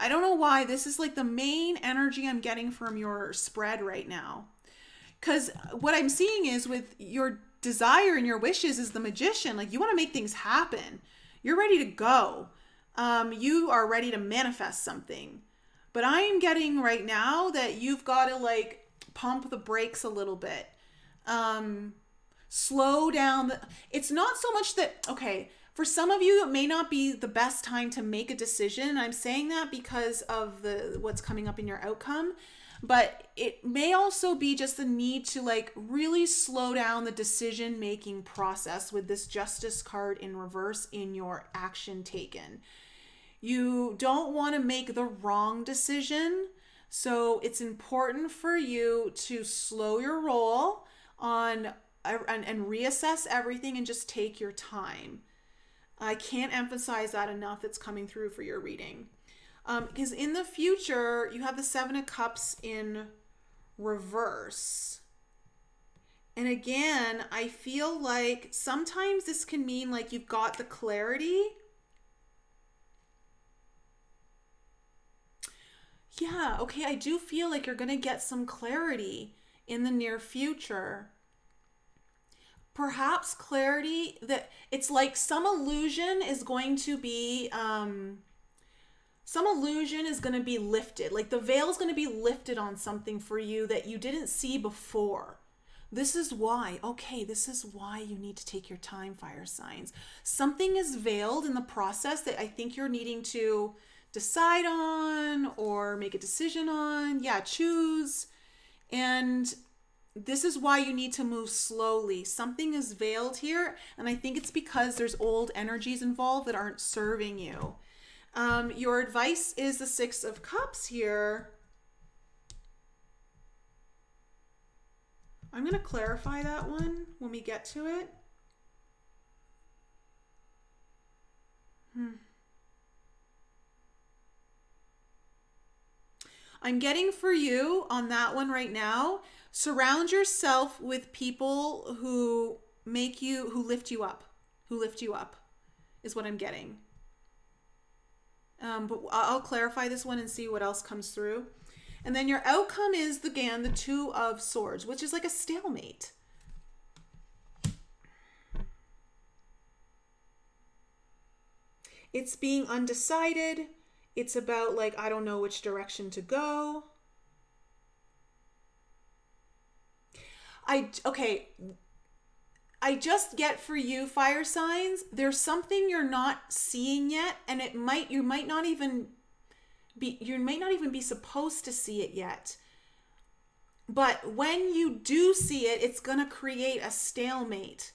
I don't know why this is like the main energy I'm getting from your spread right now. Because what I'm seeing is with your desire and your wishes is the Magician. Like you want to make things happen. You're ready to go. You are ready to manifest something. But I'm getting right now that you've got to like pump the brakes a little bit. Slow down. It's not so much that, okay, for some of you, it may not be the best time to make a decision. I'm saying that because of what's coming up in your outcome, but it may also be just the need to like really slow down the decision-making process with this Justice card in reverse in your action taken. You don't want to make the wrong decision, so it's important for you to slow your roll on and reassess everything and just take your time. I can't emphasize that enough. That's coming through for your reading. Because in the future, you have the Seven of Cups in reverse. And again, I feel like sometimes this can mean like you've got the clarity. Yeah, okay, I do feel like you're going to get some clarity in the near future. Perhaps clarity that it's like some illusion is going to be lifted. Like the veil is going to be lifted on something for you that you didn't see before. This is why you need to take your time, fire signs. Something is veiled in the process that I think you're needing to decide on or make a decision on. Yeah, choose. And this is why you need to move slowly. Something is veiled here, and I think it's because there's old energies involved that aren't serving you. Your advice is the Six of Cups here. I'm going to clarify that one when we get to it. I'm getting for you on that one right now. Surround yourself with people who lift you up, is what I'm getting. But I'll clarify this one and see what else comes through. And then your outcome is, again, the Two of Swords, which is like a stalemate. It's being undecided. It's about like, I don't know which direction to go. Okay, I just get for you, fire signs, there's something you're not seeing yet, and you might not even be supposed to see it yet. But when you do see it, it's going to create a stalemate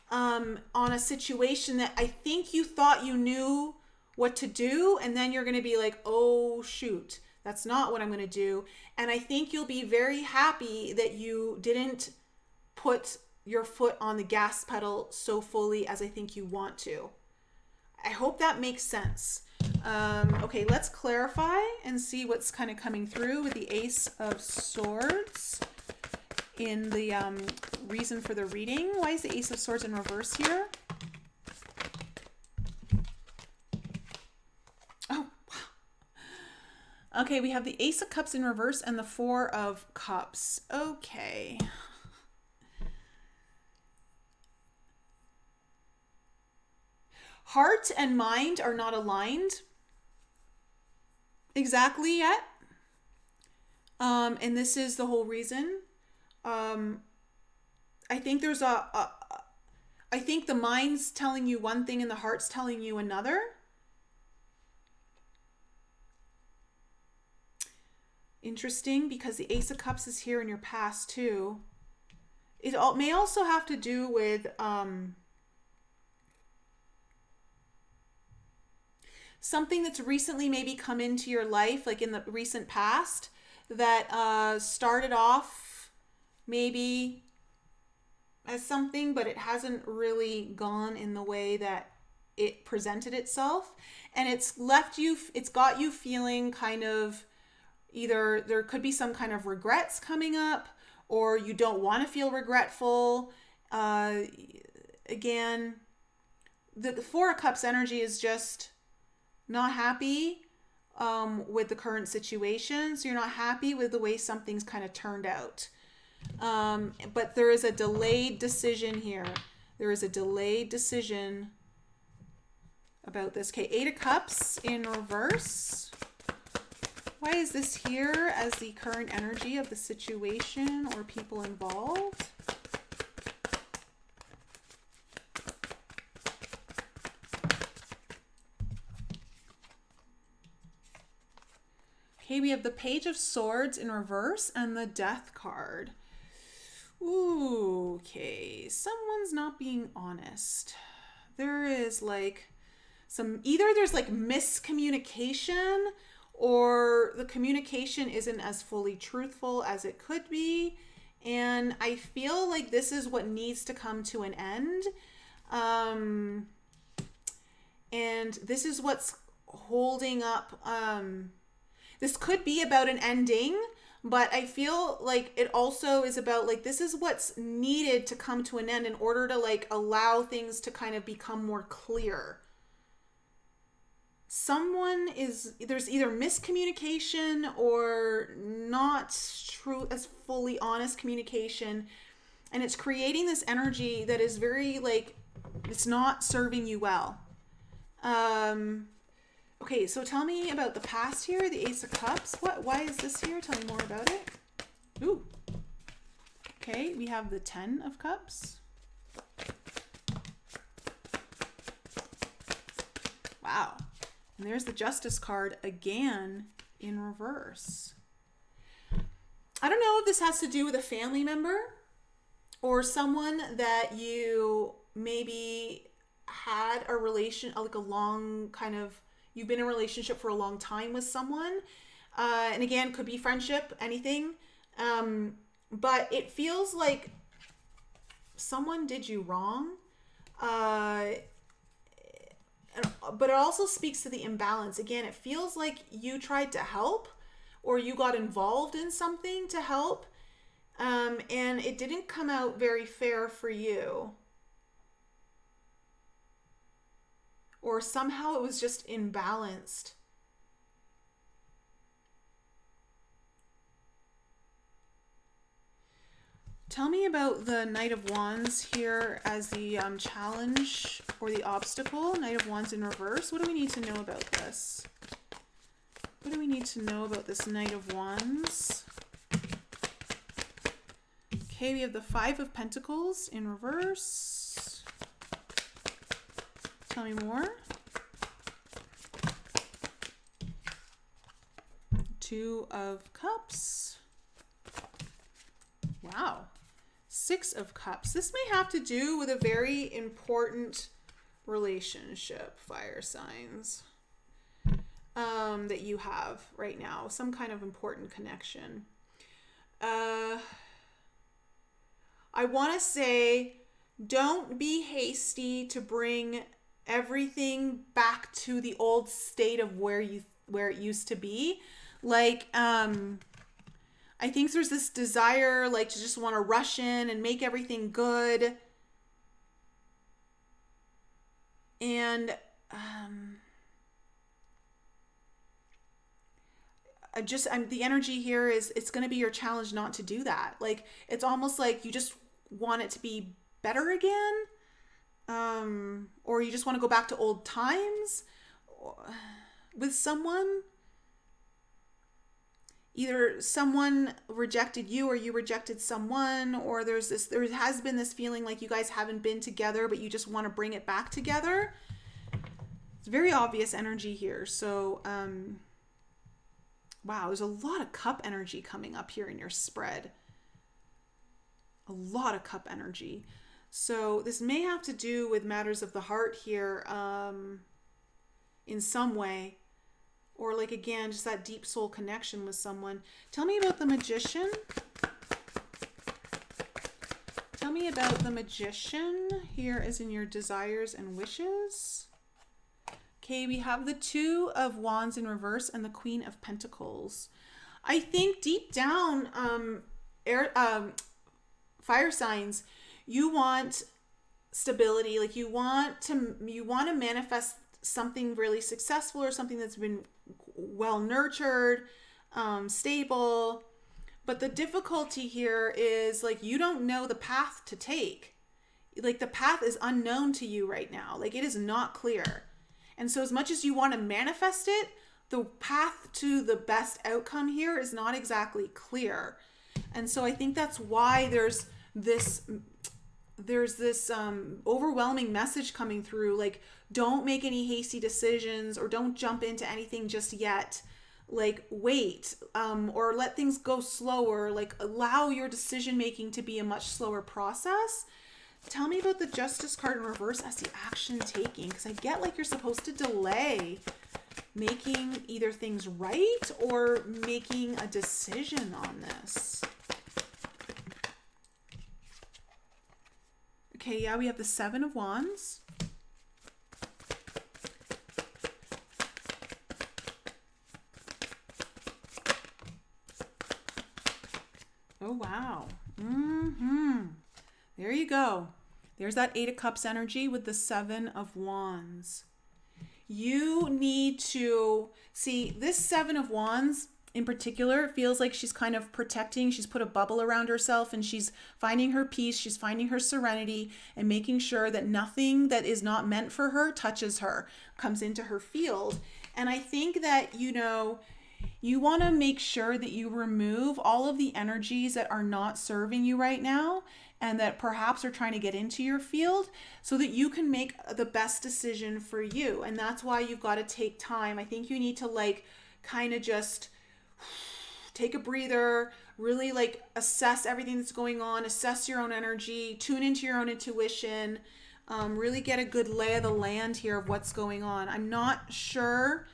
on a situation that I think you thought you knew what to do, and then you're going to be like, oh shoot, that's not what I'm going to do. And I think you'll be very happy that you didn't put your foot on the gas pedal so fully as I think you want to. I hope that makes sense. Okay, let's clarify and see what's kind of coming through with the Ace of Swords in the reason for the reading. Why is the Ace of Swords in reverse here? Oh, wow. Okay, we have the Ace of Cups in reverse and the Four of Cups. Okay. Heart and mind are not aligned exactly yet. And this is the whole reason. I think there's I think the mind's telling you one thing and the heart's telling you another. Interesting, because the Ace of Cups is here in your past too. It may also have to do with something that's recently maybe come into your life, like in the recent past, that started off maybe as something, but it hasn't really gone in the way that it presented itself. And it's got you feeling kind of either there could be some kind of regrets coming up, or you don't want to feel regretful. Again, the Four of Cups energy is just not happy with the current situation. So you're not happy with the way something's kind of turned out. But there is a delayed decision here. There is a delayed decision about this. Okay, Eight of Cups in reverse. Why is this here as the current energy of the situation or people involved? Okay, we have the Page of Swords in reverse and the Death card. Ooh, okay, someone's not being honest. There is like either there's like miscommunication, or the communication isn't as fully truthful as it could be. And I feel like this is what needs to come to an end. And this is what's holding up. This could be about an ending, but I feel like it also is about like, this is what's needed to come to an end in order to like allow things to kind of become more clear. There's either miscommunication or not true as fully honest communication. And it's creating this energy that is very like, it's not serving you well. Okay, so tell me about the past here, the Ace of Cups. Why is this here? Tell me more about it. Ooh. Okay, we have the Ten of Cups. Wow. And there's the Justice card again in reverse. I don't know if this has to do with a family member or someone that you maybe had a relation, like a long kind of, you've been in a relationship for a long time with someone. And again, could be friendship, anything. But it feels like someone did you wrong. But it also speaks to the imbalance. Again, it feels like you tried to help or you got involved in something to help. And it didn't come out very fair for you. Or somehow it was just imbalanced. Tell me about the Knight of Wands here as the challenge or the obstacle. Knight of Wands in reverse. What do we need to know about this? What do we need to know about this Knight of Wands? Okay, we have the Five of Pentacles in reverse. Tell me more. Two of Cups. Wow. Six of Cups. This may have to do with a very important relationship, fire signs, that you have right now. Some kind of important connection. I want to say, don't be hasty to bring everything back to the old state of where it used to be. Like, I think there's this desire, like, to just want to rush in and make everything good. And the energy here is, it's going to be your challenge not to do that. Like, it's almost like you just want it to be better again, or you just want to go back to old times with someone. Either someone rejected you or you rejected someone, or there has been this feeling like you guys haven't been together, but you just want to bring it back together. It's very obvious energy here. So, wow, there's a lot of cup energy coming up here in your spread. A lot of cup energy. So this may have to do with matters of the heart here, in some way. Or like, again, just that deep soul connection with someone. Tell me about the Magician. Tell me about the Magician here, as in your desires and wishes. Okay, we have the Two of Wands in reverse and the Queen of Pentacles. I think deep down, fire signs, you want stability. Like, you want to manifest something really successful, or something that's been well nurtured, stable. But the difficulty here is, like, you don't know the path to take. Like, the path is unknown to you right now. Like, it is not clear. And so as much as you want to manifest it, the path to the best outcome here is not exactly clear. And so I think that's why there's this overwhelming message coming through. Like, don't make any hasty decisions, or don't jump into anything just yet. Like, wait, or let things go slower. Like, allow your decision making to be a much slower process. Tell me about the Justice card in reverse as the action taking, because I get like you're supposed to delay making either things right or making a decision on this. Okay, yeah, we have the Seven of Wands. Oh, wow. There you go. There's that Eight of Cups energy with the Seven of Wands. You need to see this Seven of Wands in particular. Feels like she's kind of protecting. She's put a bubble around herself, and she's finding her peace. She's finding her serenity, and making sure that nothing that is not meant for her touches her, comes into her field. And I think that, you want to make sure that you remove all of the energies that are not serving you right now, and that perhaps are trying to get into your field, so that you can make the best decision for you. And that's why you've got to take time. I think you need to kind of just take a breather, really assess everything that's going on, assess your own energy, tune into your own intuition, really get a good lay of the land here of what's going on. I'm not sure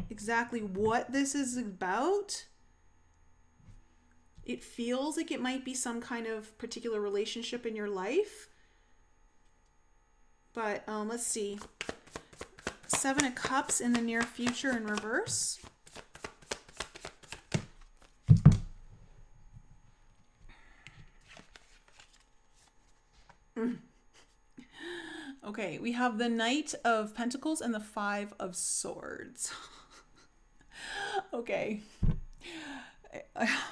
exactly what this is about. It feels like it might be some kind of particular relationship in your life. But let's see. Seven of Cups in the near future in reverse. Okay, we have the Knight of Pentacles and the Five of Swords. Okay.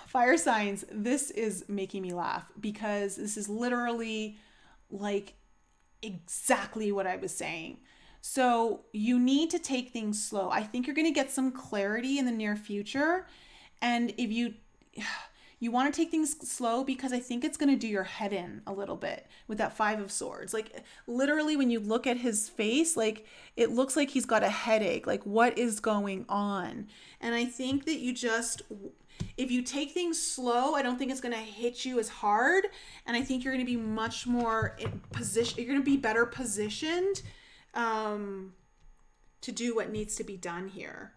Fire signs, this is making me laugh, because this is literally exactly what I was saying. So you need to take things slow. I think you're going to get some clarity in the near future. And if You want to take things slow because I think it's going to do your head in a little bit with that Five of Swords. Like literally when you look at his face, like it looks like he's got a headache. Like what is going on? And I think that you just, if you take things slow, I don't think it's going to hit you as hard. And I think you're going to be much more in position. You're going to be better positioned to do what needs to be done here.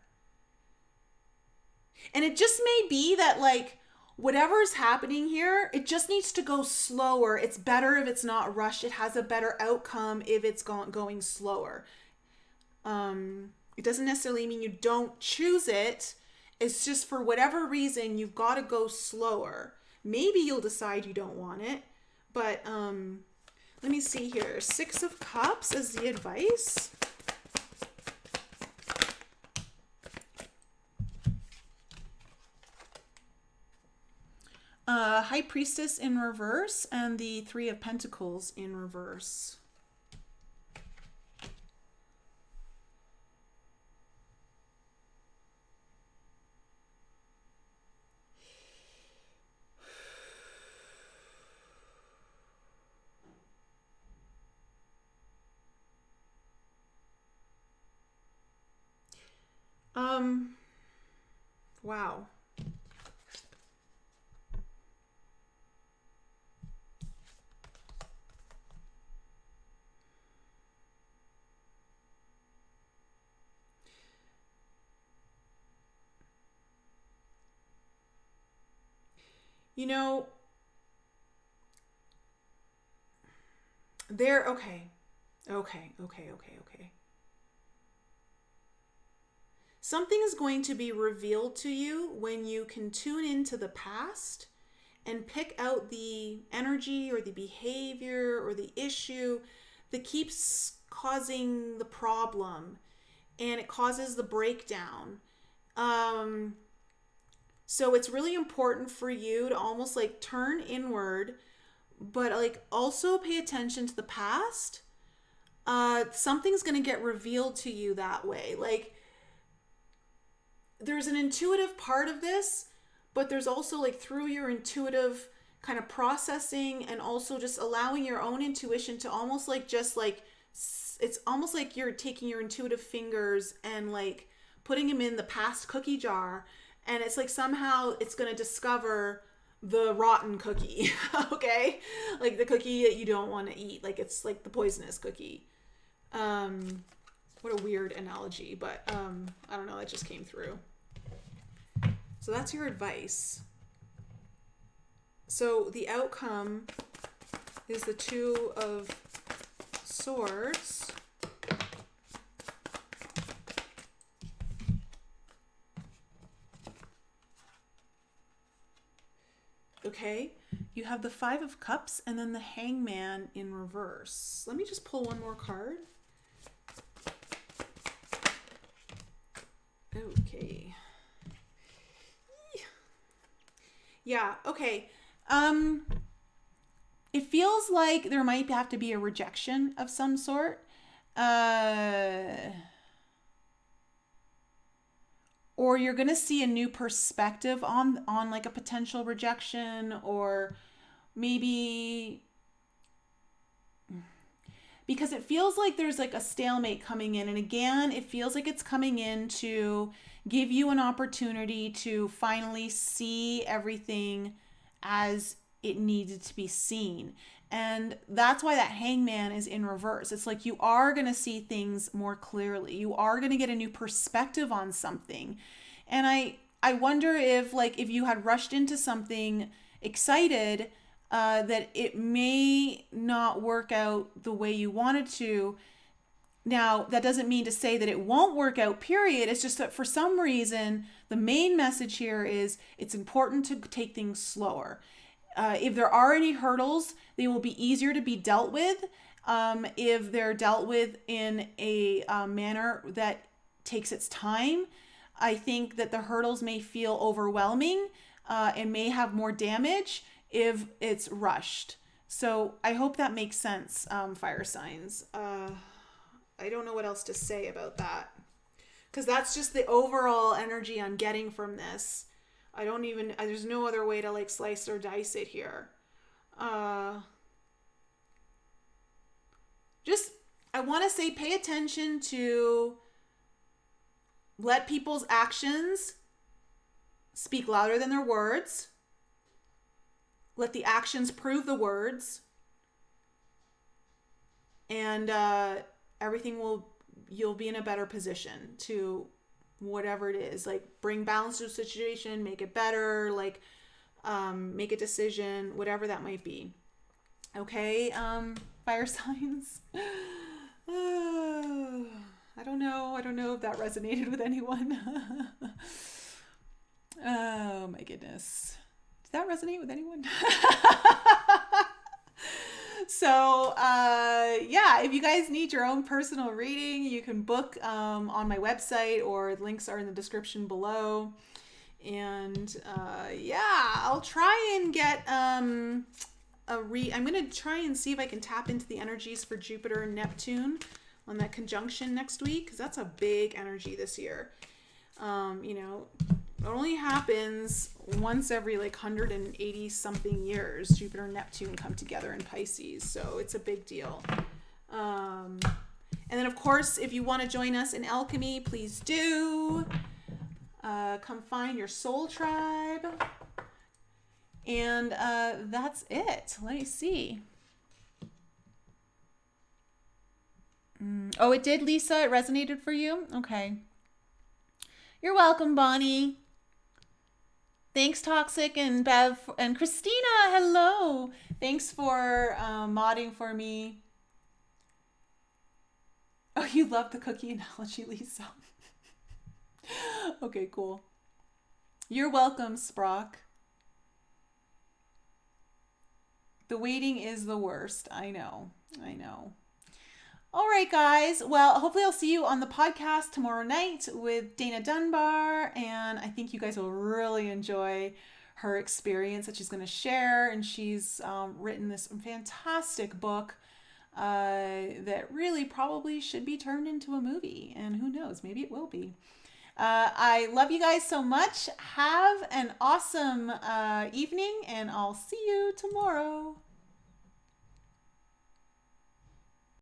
And it just may be that like, whatever's happening here, it just needs to go slower. It's better if it's not rushed. It has a better outcome if it's going slower. It doesn't necessarily mean you don't choose it. It's just for whatever reason, you've got to go slower. Maybe you'll decide you don't want it. But let me see here. 6 of Cups is the advice. High Priestess in reverse and the 3 of Pentacles in reverse. Wow. You know, okay. Something is going to be revealed to you when you can tune into the past and pick out the energy or the behavior or the issue that keeps causing the problem and it causes the breakdown. So it's really important for you to almost like turn inward, but like also pay attention to the past. Something's going to get revealed to you that way. Like there's an intuitive part of this, but there's also like through your intuitive kind of processing and also just allowing your own intuition to almost like just like, it's almost like you're taking your intuitive fingers and like putting them in the past cookie jar. And it's like somehow it's going to discover the rotten cookie, okay? Like the cookie that you don't want to eat. Like it's like the poisonous cookie. What a weird analogy, but I don't know, that just came through. So that's your advice. So the outcome is the 2 of Swords. Okay, you have the 5 of Cups and then the Hangman in reverse. Let me just pull one more card. Okay. Yeah, okay. It feels like there might have to be a rejection of some sort. Or you're going to see a new perspective on like a potential rejection, or maybe because it feels like there's like a stalemate coming in. And again, it feels like it's coming in to give you an opportunity to finally see everything as it needed to be seen. And that's why that Hangman is in reverse. It's like you are going to see things more clearly. You are going to get a new perspective on something. And I wonder if like if you had rushed into something excited, that it may not work out the way you wanted to. Now, that doesn't mean to say that it won't work out, period. It's just that for some reason, the main message here is it's important to take things slower. If there are any hurdles, they will be easier to be dealt with if they're dealt with in a manner that takes its time. I think that the hurdles may feel overwhelming and may have more damage if it's rushed. So I hope that makes sense, fire signs. I don't know what else to say about that, because that's just the overall energy I'm getting from this. there's no other way to like slice or dice it here. I want to say pay attention to let people's actions speak louder than their words. Let the actions prove the words. And you'll be in a better position to whatever it is. Like bring balance to the situation, make it better, like make a decision, whatever that might be. Okay, fire signs. I don't know if that resonated with anyone. Oh my goodness. Did that resonate with anyone? So, yeah, if you guys need your own personal reading, you can book on my website, or links are in the description below. And yeah, I'll try and get I'm going to try and see if I can tap into the energies for Jupiter and Neptune on that conjunction next week, because that's a big energy this year. It only happens once every like 180 something years. Jupiter and Neptune come together in Pisces, so it's a big deal. And then of course, if you want to join us in alchemy, please do. Come find your soul tribe. And that's it. Let me see. Oh, it did, Lisa. It resonated for you? Okay. You're welcome, Bonnie. Thanks, Toxic and Bev and Christina. Hello. Thanks for modding for me. Oh, you love the cookie analogy, Lisa. Okay, cool. You're welcome, Sprock. The waiting is the worst. I know. All right, guys. Well, hopefully I'll see you on the podcast tomorrow night with Dana Dunbar. And I think you guys will really enjoy her experience that she's going to share. And she's written this fantastic book that really probably should be turned into a movie. And who knows, maybe it will be. I love you guys so much. Have an awesome evening, and I'll see you tomorrow.